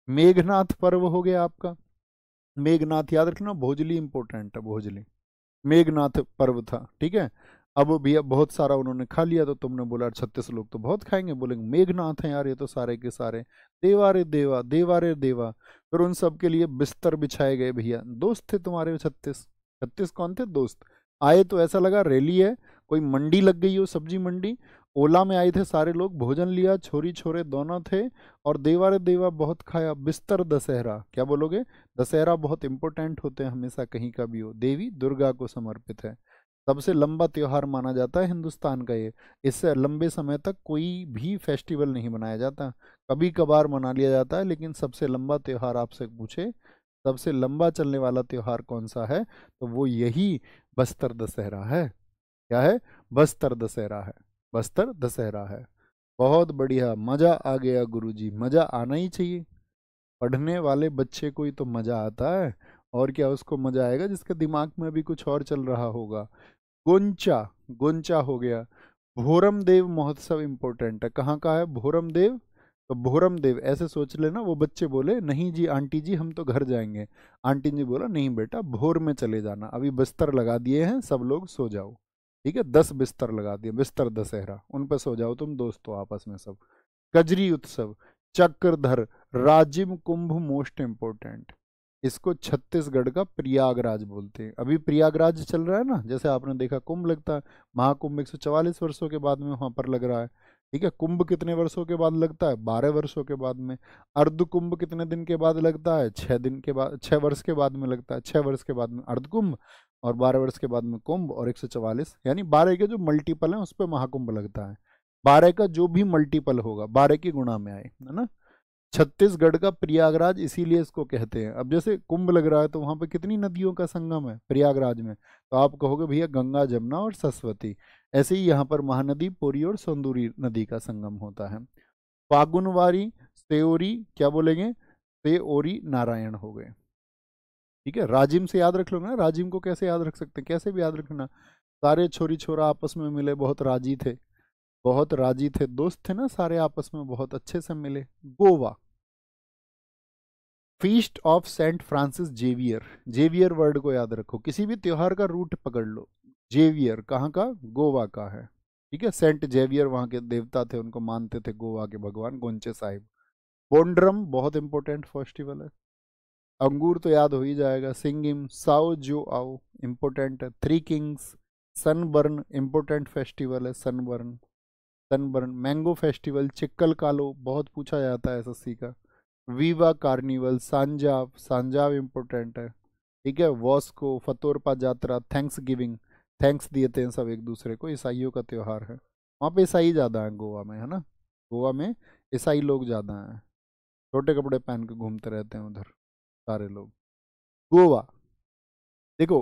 मेघनाथ पर्व हो गया आपका। मेघनाथ याद रखना, भोजली इंपॉर्टेंट है, भोजली। मेघनाथ पर्व था, ठीक है। अब भैया बहुत सारा उन्होंने खा लिया, तो तुमने बोला 36 लोग तो बहुत खाएंगे, बोलेंगे मेघनाथ हैं यार ये तो सारे के सारे। देवा रे देवा, देवा रे देवा। फिर उन सब के लिए बिस्तर बिछाए गए भैया। दोस्त थे तुम्हारे 36। 36 कौन थे? दोस्त। आए तो ऐसा लगा रैली है, कोई मंडी लग गई हो, सब्जी मंडी। ओला में आए थे सारे लोग, भोजन लिया, छोरी छोरे दोनों थे। और देवा रे देवा बहुत खाया। बिस्तर दशहरा, क्या बोलोगे? दशहरा बहुत इंपॉर्टेंट होते हैं हमेशा, कहीं का भी हो, देवी दुर्गा को समर्पित है। सबसे लंबा त्योहार माना जाता है हिंदुस्तान का ये। इससे लंबे समय तक कोई भी फेस्टिवल नहीं मनाया जाता, कभी कभार मना लिया जाता है, लेकिन सबसे लंबा त्योहार आपसे पूछे, सबसे लंबा चलने वाला त्योहार कौन सा है, तो वो यही बस्तर दशहरा है। क्या है? बस्तर दशहरा है। बस्तर दशहरा है। बहुत बढ़िया, मजा आ गया गुरुजी, मजा आना ही चाहिए। पढ़ने वाले बच्चे को ही तो मजा आता है, और क्या उसको मजा आएगा जिसके दिमाग में अभी कुछ और चल रहा होगा। गोंचा, गोंचा हो गया। भोरम देव महोत्सव इंपॉर्टेंट है। कहाँ का है भोरम देव? तो भोरम देव ऐसे सोच लेना, वो बच्चे बोले नहीं जी आंटी जी हम तो घर जाएंगे। आंटी जी बोला नहीं बेटा, भोर में चले जाना, अभी बिस्तर लगा दिए हैं, सब लोग सो जाओ। ठीक है, 10 बिस्तर लगा दिए, बिस्तर दशहरा, उन पर सो जाओ तुम दोस्तों आपस में सब। कजरी उत्सव, चक्रधर, राजिम कुंभ मोस्ट इम्पोर्टेंट। इसको छत्तीसगढ़ का प्रयागराज बोलते हैं। अभी प्रयागराज चल रहा है ना, जैसे आपने देखा कुंभ लगता है, महाकुंभ 144 वर्षों के बाद में वहां पर लग रहा है। ठीक है, कुंभ कितने वर्षों के बाद लगता है? 12 वर्षों के बाद में। अर्ध कुंभ कितने दिन के बाद लगता है? 6 दिन के बाद, 6 वर्ष के बाद में लगता है। 6 वर्ष के बाद में अर्ध कुंभ, और 12 वर्ष के बाद में कुंभ, और 144 यानी 12 के जो मल्टीपल हैं उस पर महाकुंभ लगता है। 12 का जो भी मल्टीपल होगा 12 की गुणा में आए, है ना। छत्तीसगढ़ का प्रयागराज इसीलिए इसको कहते हैं। अब जैसे कुंभ लग रहा है तो वहां पे कितनी नदियों का संगम है प्रयागराज में, तो आप कहोगे भैया गंगा जमुना और सरस्वती। ऐसे ही यहाँ पर महानदी पुरी और सोंदूरी नदी का संगम होता है। फागुनवारी, सेओरी, क्या बोलेंगे? सेओरी नारायण हो गए। ठीक है, राजिम से याद रख लो ना। राजिम को कैसे याद रख सकते हैं? कैसे भी याद रखना। सारे छोरी छोरा आपस में मिले, बहुत राजी थे, बहुत राजी थे, दोस्त थे ना सारे, आपस में बहुत अच्छे से मिले। Goa, feast of Saint Francis Xavier. Xavier word को याद रखो, किसी भी त्योहार का रूट पकड़ लो। जेवियर कहाँ का? गोवा का है। ठीक है, सेंट जेवियर वहाँ के देवता थे, उनको मानते थे गोवा के भगवान गोंचे साहिब। बोंड्रम बहुत इंपॉर्टेंट फेस्टिवल है। अंगूर तो याद हो ही जाएगा। सिंगिम, साओ जो आओ इम्पोर्टेंट है। Three Kings, sunburn important festival है, सनबर्न। सनबर्न, मैंगो फेस्टिवल, चिक्कल कालो बहुत पूछा जाता है एसएससी का। Viva carnival, Sanjao, Sanjao important है। ठीक है, वॉस्को, फतोरपा जात्रा, थैंक्स गिविंग, थैंक्स दिए थे सब एक दूसरे को, ईसाइयों का त्योहार है। वहाँ पे ईसाई ज़्यादा हैं गोवा में, है ना। गोवा में ईसाई लोग ज़्यादा हैं, छोटे कपड़े पहन के घूमते रहते हैं उधर सारे लोग। गोवा, देखो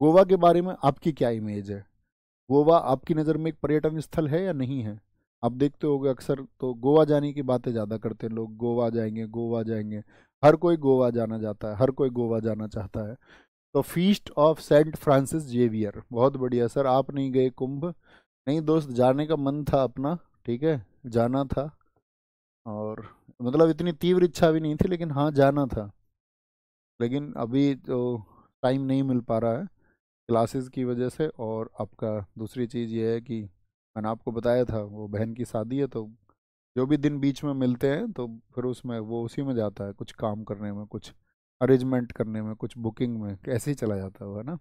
गोवा के बारे में आपकी क्या इमेज है? गोवा आपकी नज़र में एक पर्यटन स्थल है या नहीं है? आप देखते होगे अक्सर तो गोवा जाने की बातें ज़्यादा करते हैं लोग, गोवा जाएंगे गोवा जाएंगे। हर कोई गोवा जाना चाहता है, हर कोई गोवा जाना चाहता है। तो feast of Saint Francis Xavier, बहुत बढ़िया सर, आप नहीं गए कुंभ? नहीं दोस्त, जाने का मन था अपना, ठीक है, जाना था, और मतलब इतनी तीव्र इच्छा भी नहीं थी, लेकिन हाँ जाना था। लेकिन अभी तो टाइम नहीं मिल पा रहा है क्लासेस की वजह से। और आपका दूसरी चीज़ ये है कि मैंने आपको बताया था वो बहन की शादी है, तो जो भी दिन बीच में मिलते हैं तो फिर उसमें वो उसी में जाता है, कुछ काम करने में, कुछ अरेंजमेंट करने में, कुछ बुकिंग में, कैसे ही चला जाता है वो, है ना।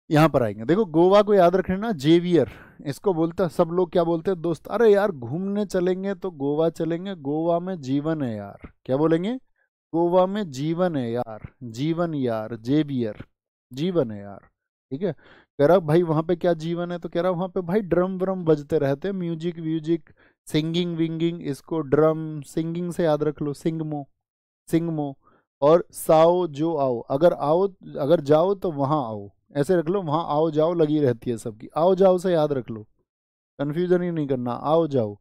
यहाँ पर आएंगे, देखो गोवा को याद रखना ना, जेवियर इसको बोलता है। सब लोग क्या बोलते हैं दोस्त? अरे यार घूमने चलेंगे तो गोवा चलेंगे, गोवा में जीवन है यार, क्या बोलेंगे? गोवा में जीवन है यार, जीवन यार, जेवियर, जीवन है यार। ठीक है, कह रहा भाई वहां पे क्या जीवन है, तो कह रहा वहां पे भाई ड्रम व्रम बजते रहते हैं, म्यूजिक व्यूजिक, सिंगिंग विंगिंग, इसको ड्रम सिंगिंग से याद रख लो, सिंगमो, सिंगमो। और साओ जो आओ, अगर आओ, अगर जाओ तो वहां आओ, ऐसे रख लो, वहां आओ जाओ लगी रहती है सबकी, आओ जाओ से याद रख लो, कंफ्यूजन ही नहीं करना, आओ जाओ।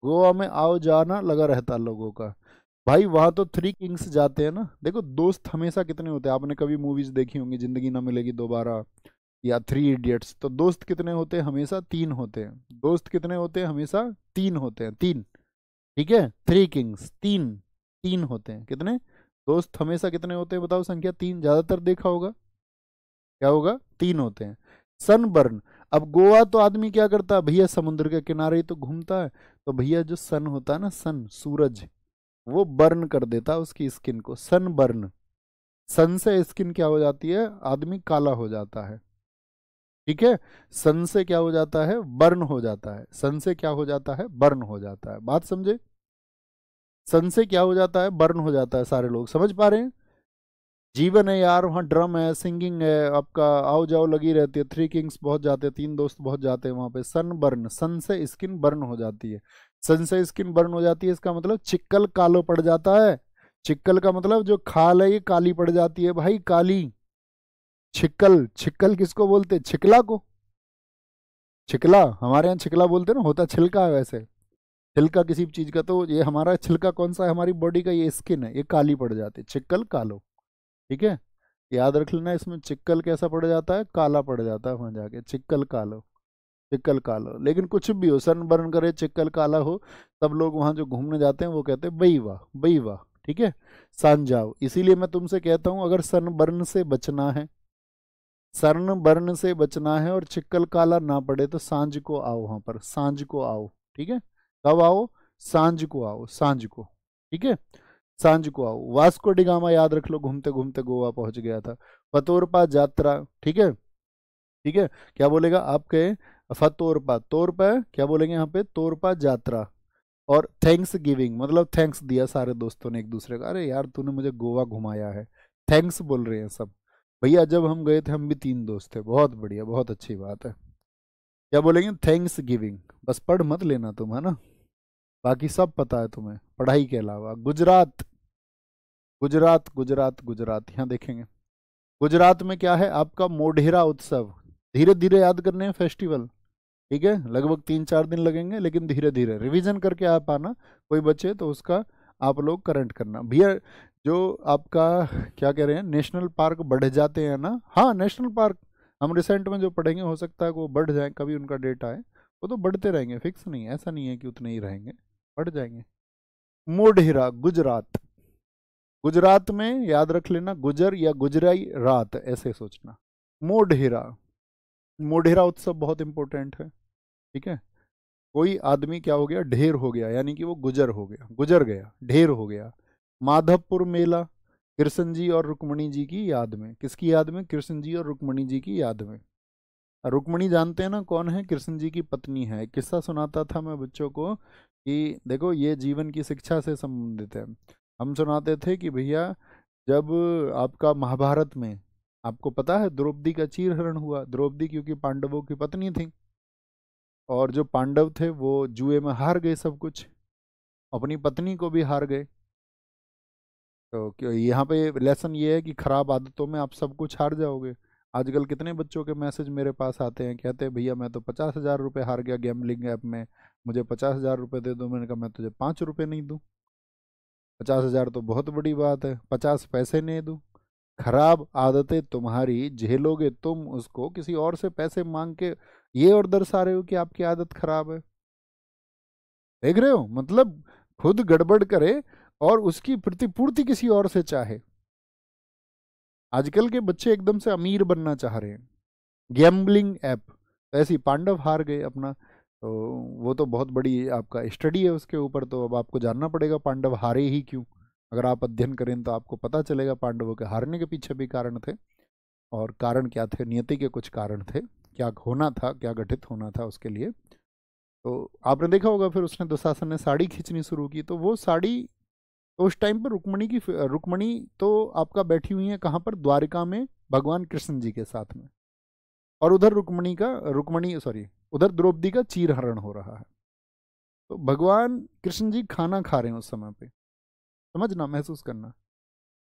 गोवा में आओ जाना लगा रहता है लोगों का। भाई वहां तो थ्री किंग्स जाते हैं ना, देखो दोस्त हमेशा कितने होते हैं, आपने कभी मूवीज देखी होंगी, जिंदगी ना मिलेगी दोबारा या थ्री इडियट्स, तो दोस्त कितने होते हैं, हमेशा तीन होते हैं। दोस्त कितने होते हैं, हमेशा तीन होते हैं, तीन। ठीक है, थ्री किंग्स, तीन, तीन होते हैं, कितने दोस्त हमेशा कितने होते हैं, बताओ संख्या, तीन, ज्यादातर देखा होगा, क्या होगा, तीन होते हैं। सनबर्न, अब गोवा तो आदमी क्या करता है भैया, समुद्र के किनारे ही तो घूमता है, तो भैया जो सन होता है ना, सन, सूरज, वो बर्न कर देता है उसकी स्किन को, सन बर्न। सन से स्किन क्या हो जाती है, आदमी काला हो जाता है। ठीक है, सन से क्या हो जाता है, बर्न हो जाता है, सन से क्या हो जाता है, बर्न हो जाता है, बात समझे, सन से क्या हो जाता है, बर्न हो जाता है, सारे लोग समझ पा रहे हैं। जीवन है यार, वहाँ ड्रम है, सिंगिंग है, आपका आओ जाओ लगी रहती है, थ्री किंग्स बहुत जाते हैं, तीन दोस्त बहुत जाते हैं वहां पे। सन बर्न, सन से स्किन बर्न हो जाती है, सन से स्किन बर्न हो जाती है, इसका मतलब चिक्कल कालो पड़ जाता है। चिक्कल का मतलब जो खाल है ये काली पड़ जाती है भाई, काली। छिक्कल, छिक्कल किसको बोलते हैं, छिकला को, छिकला, हमारे यहाँ छिकला बोलते हैं ना, होता छिलका है वैसे, छिलका किसी भी चीज का, तो ये हमारा छिलका कौन सा है, हमारी बॉडी का ये स्किन है, ये काली पड़ जाती है, चिक्कल कालो। ठीक है, याद रख लेना, इसमें चिक्कल कैसा पड़ जाता है, काला पड़ जाता है वहां जाके, चिक्कल कालो, चिक्कल कालो। लेकिन कुछ भी हो, सन बर्न करे, चिक्कल काला हो, तब लोग वहां जो घूमने जाते हैं वो कहते हैं बई वाह, बई वाह। ठीक है, सन जाओ, इसीलिए मैं तुमसे कहता हूं, अगर सन बर्न से बचना है, सन बर्न से बचना है और चिक्कल काला ना पड़े, तो सांझ को आओ वहां पर, सांझ को आओ। ठीक है, कब आओ, सांझ को आओ, सांझ को। ठीक है, सांझ को आओ। वास्को डिगामा याद रख लो, घूमते घूमते गोवा पहुंच गया था। फतोरपा यात्रा, ठीक है, ठीक है, क्या बोलेगा आपके, फतोरपा, तोरपा क्या बोलेंगे यहाँ पे, तोरपा यात्रा। और थैंक्स गिविंग, मतलब थैंक्स दिया सारे दोस्तों ने एक दूसरे का, अरे यार तूने मुझे गोवा घुमाया है, थैंक्स बोल रहे हैं सब। भैया जब हम गए थे हम भी तीन दोस्त थे, बहुत बढ़िया, बहुत अच्छी बात है। क्या बोलेंगे, थैंक्स गिविंग। बस पढ़ मत लेना तुम, है ना, बाकी सब पता है तुम्हें पढ़ाई के अलावा। गुजरात, गुजरात, गुजरात, गुजरात, यहाँ देखेंगे, गुजरात में क्या है आपका, मोढेरा उत्सव। धीरे धीरे याद करने हैं फेस्टिवल, ठीक है, लगभग 3-4 दिन लगेंगे, लेकिन धीरे धीरे रिवीजन करके आप आना, कोई बच्चे तो उसका आप लोग करंट करना भैया। जो आपका क्या कह रहे हैं, नेशनल पार्क बढ़ जाते हैं ना, हाँ नेशनल पार्क हम रिसेंट में जो पढ़ेंगे, हो सकता है कि वो बढ़ जाए, कभी उनका डेट आए, वो तो बढ़ते रहेंगे, फिक्स नहीं है, ऐसा नहीं है कि उतने ही रहेंगे, बढ़ जाएंगे। मोढेरा, गुजरात, गुजरात में याद रख लेना, गुजर या गुजराई रात ऐसे सोचना। मोढेरा, मोढेरा उत्सव बहुत इंपॉर्टेंट है। ठीक है, कोई आदमी क्या हो गया, ढेर हो गया, यानी कि वो गुजर हो गया, गुजर गया, ढेर हो गया। माधवपुर मेला, कृष्ण जी और रुक्मणी जी की याद में, किसकी याद में, कृष्ण जी और रुक्मणी जी की याद में। रुक्मणी जानते हैं ना कौन है, कृष्ण जी की पत्नी है। एक किस्सा सुनाता था मैं बच्चों को कि देखो ये जीवन की शिक्षा से संबंधित है। हम सुनाते थे कि भैया जब आपका महाभारत में, आपको पता है द्रौपदी का चीरहरण हुआ, द्रौपदी क्योंकि पांडवों की पत्नी थी, और जो पांडव थे वो जुए में हार गए सब कुछ, अपनी पत्नी को भी हार गए। तो यहाँ पे लेसन ये है कि खराब आदतों में आप सब कुछ हार जाओगे। आजकल कितने बच्चों के मैसेज मेरे पास आते हैं, कहते हैं भैया मैं तो 50,000 रुपये हार गया गैम्बलिंग ऐप में, मुझे 50,000 रुपये दे दो। मैंने कहा मैं तुझे 5 रुपये नहीं दूँ, 50,000 तो बहुत बड़ी बात है, 50 पैसे नहीं दूँ। खराब आदतें तुम्हारी झेलोगे तुम, उसको किसी और से पैसे मांग के ये और दर्शा रहे हो कि आपकी आदत खराब है। देख रहे हो, मतलब खुद गड़बड़ करे और उसकी प्रतिपूर्ति किसी और से चाहे। आजकल के बच्चे एकदम से अमीर बनना चाह रहे हैं, गैम्बलिंग ऐप। तो ऐसी पांडव हार गए अपना, तो वो तो बहुत बड़ी आपका स्टडी है उसके ऊपर, तो अब आपको जानना पड़ेगा पांडव हारे ही क्यों। अगर आप अध्ययन करें तो आपको पता चलेगा पांडवों के हारने के पीछे भी कारण थे, और कारण क्या थे, नियति के कुछ कारण थे, क्या होना था, क्या घटित होना था उसके लिए। तो आपने देखा होगा फिर उसने दुशासन ने साड़ी खींचनी शुरू की, तो वो साड़ी तो उस टाइम पर रुक्मणी तो आपका बैठी हुई है कहाँ पर, द्वारिका में भगवान कृष्ण जी के साथ में, और उधर उधर द्रौपदी का चीरहरण हो रहा है। तो भगवान कृष्ण जी खाना खा रहे हैं उस समय पे, समझना, महसूस करना।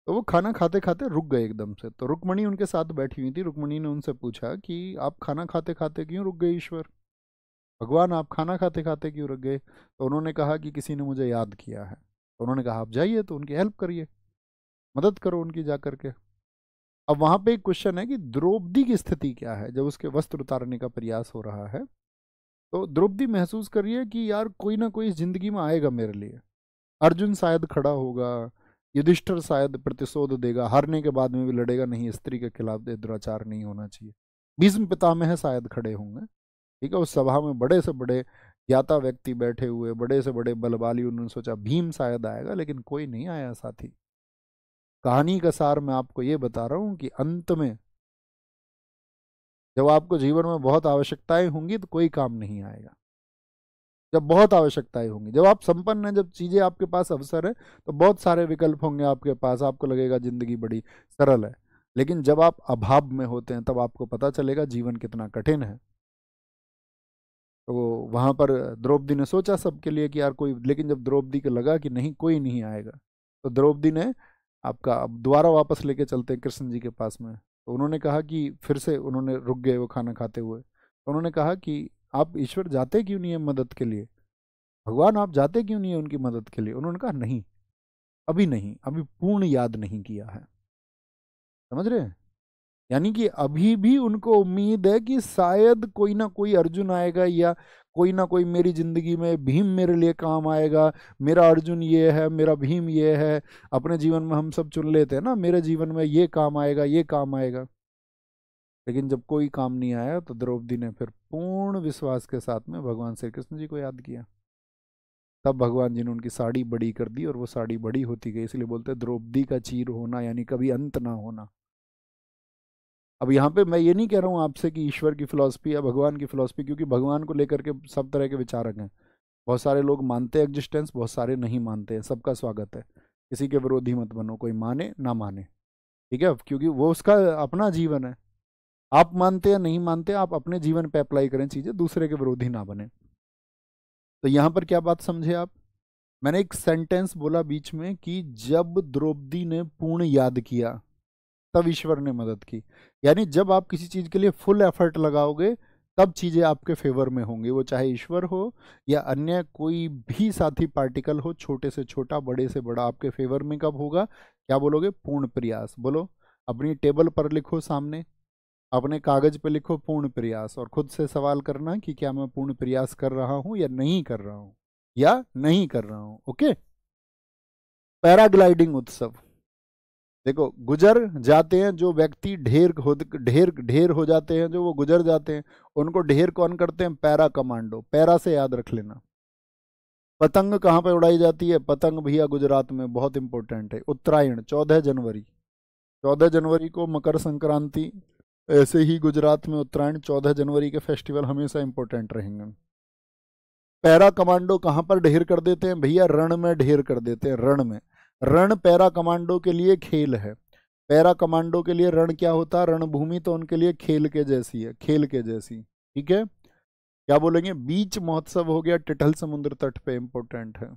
तो वो खाना खाते खाते रुक गए एकदम से। तो रुक्मणी उनके साथ बैठी हुई थी। रुक्मणी ने उनसे पूछा कि आप खाना खाते खाते क्यों रुक गए ईश्वर, भगवान आप खाना खाते खाते क्यों रुक गए। तो उन्होंने कहा कि किसी ने मुझे याद किया है। तो उन्होंने कहा आप जाइए तो उनकी हेल्प करिए, मदद करो उनकी जा करके। अब वहां पे एक क्वेश्चन है कि द्रौपदी की स्थिति क्या है जब उसके वस्त्र उतारने का प्रयास हो रहा है। तो द्रौपदी महसूस कर रही है कि यार कोई ना कोई इस जिंदगी में आएगा मेरे लिए, अर्जुन शायद खड़ा होगा, युधिष्ठिर शायद प्रतिशोध देगा, हारने के बाद में भी लड़ेगा, नहीं स्त्री के खिलाफ दुराचार नहीं होना चाहिए, भीष्म पितामह शायद खड़े होंगे। ठीक है, उस सभा में बड़े से बड़े ज्ञाता व्यक्ति बैठे हुए, बड़े से बड़े बलवाली, उन्होंने सोचा भीम शायद आएगा, लेकिन कोई नहीं आया साथी। कहानी का सार मैं आपको ये बता रहा हूं कि अंत में जब आपको जीवन में बहुत आवश्यकताएं होंगी तो कोई काम नहीं आएगा। जब बहुत आवश्यकताएं होंगी, जब आप संपन्न हैं, जब चीजें आपके पास अवसर है, तो बहुत सारे विकल्प होंगे आपके पास, आपको लगेगा जिंदगी बड़ी सरल है। लेकिन जब आप अभाव में होते हैं तब आपको पता चलेगा जीवन कितना कठिन है। तो वहां पर द्रौपदी ने सोचा सबके लिए कि यार कोई, लेकिन जब द्रौपदी को लगा कि नहीं कोई नहीं आएगा, तो द्रौपदी ने आपका अब दोबारा वापस लेके चलते हैं कृष्ण जी के पास में। तो उन्होंने कहा कि फिर से उन्होंने रुक गए वो खाना खाते हुए। तो उन्होंने कहा कि आप ईश्वर जाते क्यों नहीं है मदद के लिए, भगवान आप जाते क्यों नहीं है उनकी मदद के लिए। उन्होंने कहा नहीं, अभी नहीं, अभी पूर्ण याद नहीं किया है। समझ रहे हैं, यानी कि अभी भी उनको उम्मीद है कि शायद कोई ना कोई अर्जुन आएगा, या कोई ना कोई मेरी जिंदगी में भीम मेरे लिए काम आएगा। मेरा अर्जुन ये है, मेरा भीम ये है। अपने जीवन में हम सब चुन लेते हैं ना, मेरे जीवन में ये काम आएगा, ये काम आएगा। लेकिन जब कोई काम नहीं आया तो द्रौपदी ने फिर पूर्ण विश्वास के साथ में भगवान श्री कृष्ण जी को याद किया। तब भगवान जी ने उनकी साड़ी बड़ी कर दी और वो साड़ी बड़ी होती गई। इसलिए बोलते हैं द्रौपदी का चीर होना, यानी कभी अंत ना होना। अब यहाँ पे मैं ये नहीं कह रहा हूँ आपसे कि ईश्वर की फिलॉसफी या भगवान की फिलॉसफी, क्योंकि भगवान को लेकर के सब तरह के विचारक हैं। बहुत सारे लोग मानते हैं एग्जिस्टेंस, बहुत सारे नहीं मानते हैं, सबका स्वागत है। किसी के विरोधी मत बनो, कोई माने ना माने, ठीक है, क्योंकि वो उसका अपना जीवन है। आप मानते या नहीं मानते, आप अपने जीवन पे अप्लाई करें चीजें, दूसरे के विरोधी ना बने। तो यहाँ पर क्या बात समझे आप, मैंने एक सेंटेंस बोला बीच में कि जब द्रौपदी ने पूर्ण याद किया तब ईश्वर ने मदद की। यानी जब आप किसी चीज के लिए फुल एफर्ट लगाओगे तब चीजें आपके फेवर में होंगी, वो चाहे ईश्वर हो या अन्य कोई भी साथी पार्टिकल हो, छोटे से छोटा बड़े से बड़ा, आपके फेवर में कब होगा, क्या बोलोगे, पूर्ण प्रयास। बोलो, अपनी टेबल पर लिखो, सामने अपने कागज पे लिखो पूर्ण प्रयास, और खुद से सवाल करना कि क्या मैं पूर्ण प्रयास कर रहा हूं या नहीं कर रहा हूं, या नहीं कर रहा हूं। ओके, पैराग्लाइडिंग उत्सव। देखो, गुजर जाते हैं जो व्यक्ति, ढेर हो जाते हैं जो, वो गुजर जाते हैं, उनको ढेर कौन करते हैं, पैरा कमांडो। पैरा से याद रख लेना। पतंग कहाँ पे उड़ाई जाती है, पतंग भैया गुजरात में, बहुत इंपॉर्टेंट है। उत्तरायण 14 जनवरी, 14 जनवरी को मकर संक्रांति। ऐसे ही गुजरात में उत्तरायण 14 जनवरी के फेस्टिवल हमेशा इंपॉर्टेंट रहेंगे। पैरा कमांडो कहाँ पर ढेर कर देते हैं भैया, रण में ढेर कर देते हैं, रण में। रण पैरा कमांडो के लिए खेल है। पैरा कमांडो के लिए रण क्या होता है, रणभूमि, तो उनके लिए खेल के जैसी है, खेल के जैसी। ठीक है, क्या बोलेंगे, बीच महोत्सव हो गया टिटहल समुद्र तट पे, इंपॉर्टेंट है।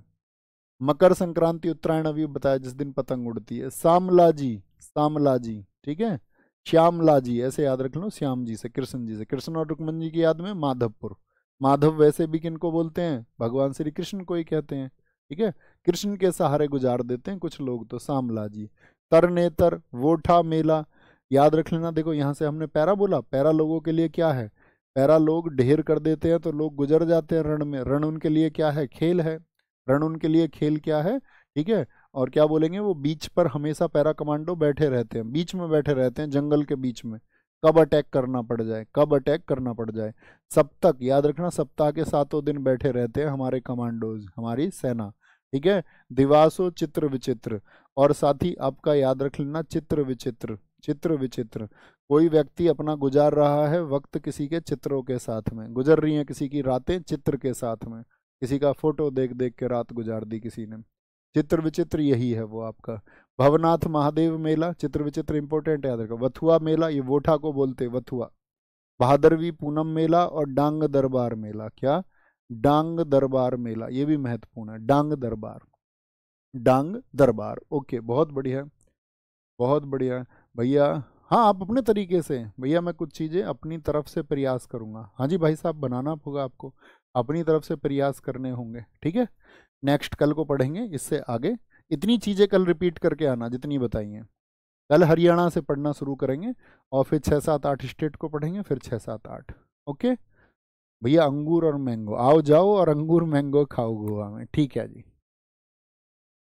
मकर संक्रांति उत्तरायण अभी बताया, जिस दिन पतंग उड़ती है। सामलाजी, सामलाजी, ठीक है, श्यामलाजी, ऐसे याद रख लो, श्याम जी से, कृष्ण जी से, कृष्ण और रुक्मणी जी की याद में माधवपुर। माधव वैसे भी किनको बोलते हैं, भगवान श्री कृष्ण को ही कहते हैं। ठीक है, कृष्ण के सहारे गुजार देते हैं कुछ लोग, तो सामलाजी। तरनेतर, वोठा मेला, याद रख लेना। देखो यहाँ से हमने पैरा बोला, पैरा लोगों के लिए क्या है, पैरा लोग ढेर कर देते हैं तो लोग गुजर जाते हैं रण में। रण उनके लिए क्या है, खेल है। रण उनके लिए खेल क्या है, ठीक है। और क्या बोलेंगे, वो बीच पर हमेशा पैरा कमांडो बैठे रहते हैं, बीच में बैठे रहते हैं, जंगल के बीच में, कब अटैक करना पड़ जाए, कब अटैक करना पड़ जाए। सप्तक, याद रखना, सप्ताह के 7 दिन बैठे रहते हैं हमारे कमांडोज, हमारी सेना। ठीक है, दिवासो चित्र विचित्र, और साथ ही आपका याद रख लेना चित्र विचित्र, चित्र विचित्र। कोई व्यक्ति अपना गुजार रहा है वक्त किसी के चित्रों के साथ में, गुजर रही हैं किसी की रातें चित्र के साथ में, किसी का फोटो देख देख के रात गुजार दी किसी ने। चित्र विचित्र यही है वो आपका। भवनाथ महादेव मेला, चित्र विचित्र इंपॉर्टेंट याद रखो। वथुआ मेला, ये वोठा को बोलते वथुआ। भादरवी पूनम मेला और डांग दरबार मेला। क्या? डांग दरबार मेला, ये भी महत्वपूर्ण है। डांग दरबार, डांग दरबार। ओके, बहुत बढ़िया, बहुत बढ़िया भैया। हाँ, आप अपने तरीके से भैया, मैं कुछ चीज़ें अपनी तरफ से प्रयास करूंगा। हाँ जी भाई साहब, बनाना होगा आपको, अपनी तरफ से प्रयास करने होंगे, ठीक है। नेक्स्ट कल को पढ़ेंगे इससे आगे। इतनी चीज़ें कल रिपीट करके आना जितनी बताई हैं। कल हरियाणा से पढ़ना शुरू करेंगे और फिर 6 7 8 स्टेट को पढ़ेंगे, फिर 6 7 8। ओके भैया, अंगूर और मैंगो, आओ जाओ और अंगूर मैंगो खाओ गोवा में, ठीक है जी।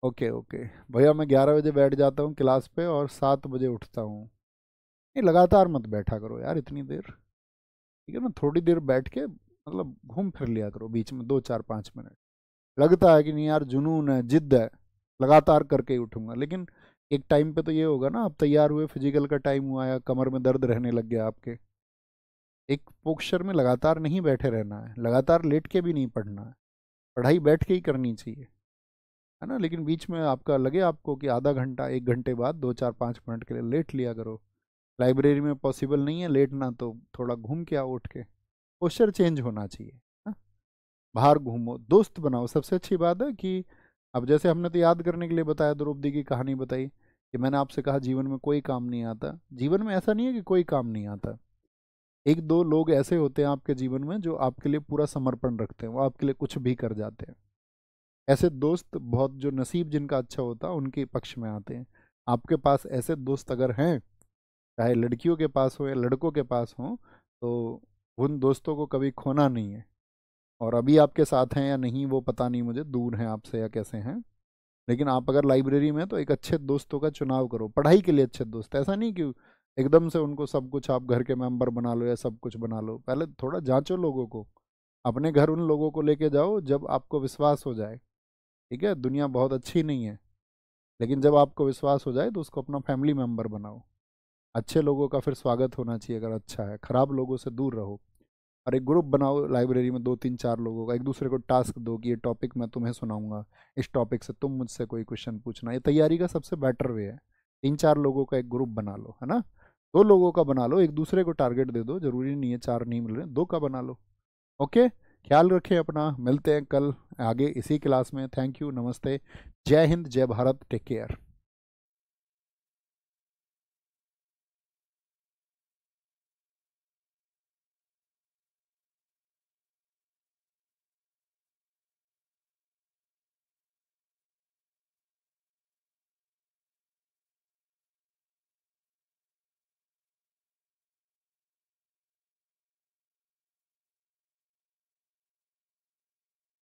ओके ओके भैया, मैं 11 बजे बैठ जाता हूँ क्लास पे और 7 बजे उठता हूँ। नहीं, लगातार मत बैठा करो यार इतनी देर, ठीक है ना। थोड़ी देर बैठ के मतलब घूम फिर लिया करो बीच में, 2 4 5 मिनट। लगता है कि नहीं यार, जुनून है, जिद्द है, लगातार करके ही उठूंगा, लेकिन एक टाइम पे तो ये होगा ना, आप तैयार हुए, फिजिकल का टाइम हुआ या कमर में दर्द रहने लग गया आपके, एक पोस्चर में लगातार नहीं बैठे रहना है, लगातार लेट के भी नहीं पढ़ना है। पढ़ाई बैठ के ही करनी चाहिए, है ना। लेकिन बीच में आपका लगे आपको कि आधा घंटा 1 घंटे बाद 2 4 5 मिनट के लिए लेट लिया करो। लाइब्रेरी में पॉसिबल नहीं है लेटना, तो थोड़ा घूम के आओ उठ के, पोस्चर चेंज होना चाहिए, हाँ? बाहर घूमो, दोस्त बनाओ। सबसे अच्छी बात है कि अब जैसे हमने तो याद करने के लिए बताया, द्रौपदी की कहानी बताई कि मैंने आपसे कहा जीवन में कोई काम नहीं आता। जीवन में ऐसा नहीं है कि कोई काम नहीं आता। एक दो लोग ऐसे होते हैं आपके जीवन में जो आपके लिए पूरा समर्पण रखते हैं, वो आपके लिए कुछ भी कर जाते हैं। ऐसे दोस्त बहुत, जो नसीब जिनका अच्छा होता है उनके पक्ष में आते हैं। आपके पास ऐसे दोस्त अगर हैं, चाहे लड़कियों के पास हो या लड़कों के पास हो, तो उन दोस्तों को कभी खोना नहीं है। और अभी आपके साथ हैं या नहीं वो पता नहीं मुझे, दूर हैं आपसे या कैसे हैं, लेकिन आप अगर लाइब्रेरी में, तो एक अच्छे दोस्तों का चुनाव करो, पढ़ाई के लिए अच्छे दोस्त। ऐसा नहीं कि एकदम से उनको सब कुछ आप घर के मेंबर बना लो या सब कुछ बना लो, पहले थोड़ा जांचो लोगों को। अपने घर उन लोगों को लेके जाओ जब आपको विश्वास हो जाए, ठीक है। दुनिया बहुत अच्छी नहीं है, लेकिन जब आपको विश्वास हो जाए तो उसको अपना फैमिली मेंबर बनाओ। अच्छे लोगों का फिर स्वागत होना चाहिए अगर अच्छा है, खराब लोगों से दूर रहो। और एक ग्रुप बनाओ लाइब्रेरी में, 2 3 4 लोगों का, एक दूसरे को टास्क दो कि ये टॉपिक मैं तुम्हें सुनाऊंगा, इस टॉपिक से तुम मुझसे कोई क्वेश्चन पूछना। ये तैयारी का सबसे बेटर वे है। 3 4 लोगों का एक ग्रुप बना लो, है ना। 2 लोगों का बना लो, एक दूसरे को टारगेट दे दो, जरूरी नहीं है 4 नहीं मिल रहे, 2 का बना लो। ओके, ख्याल रखें अपना, मिलते हैं कल आगे इसी क्लास में। थैंक यू, नमस्ते, जय हिंद, जय भारत, टेक केयर।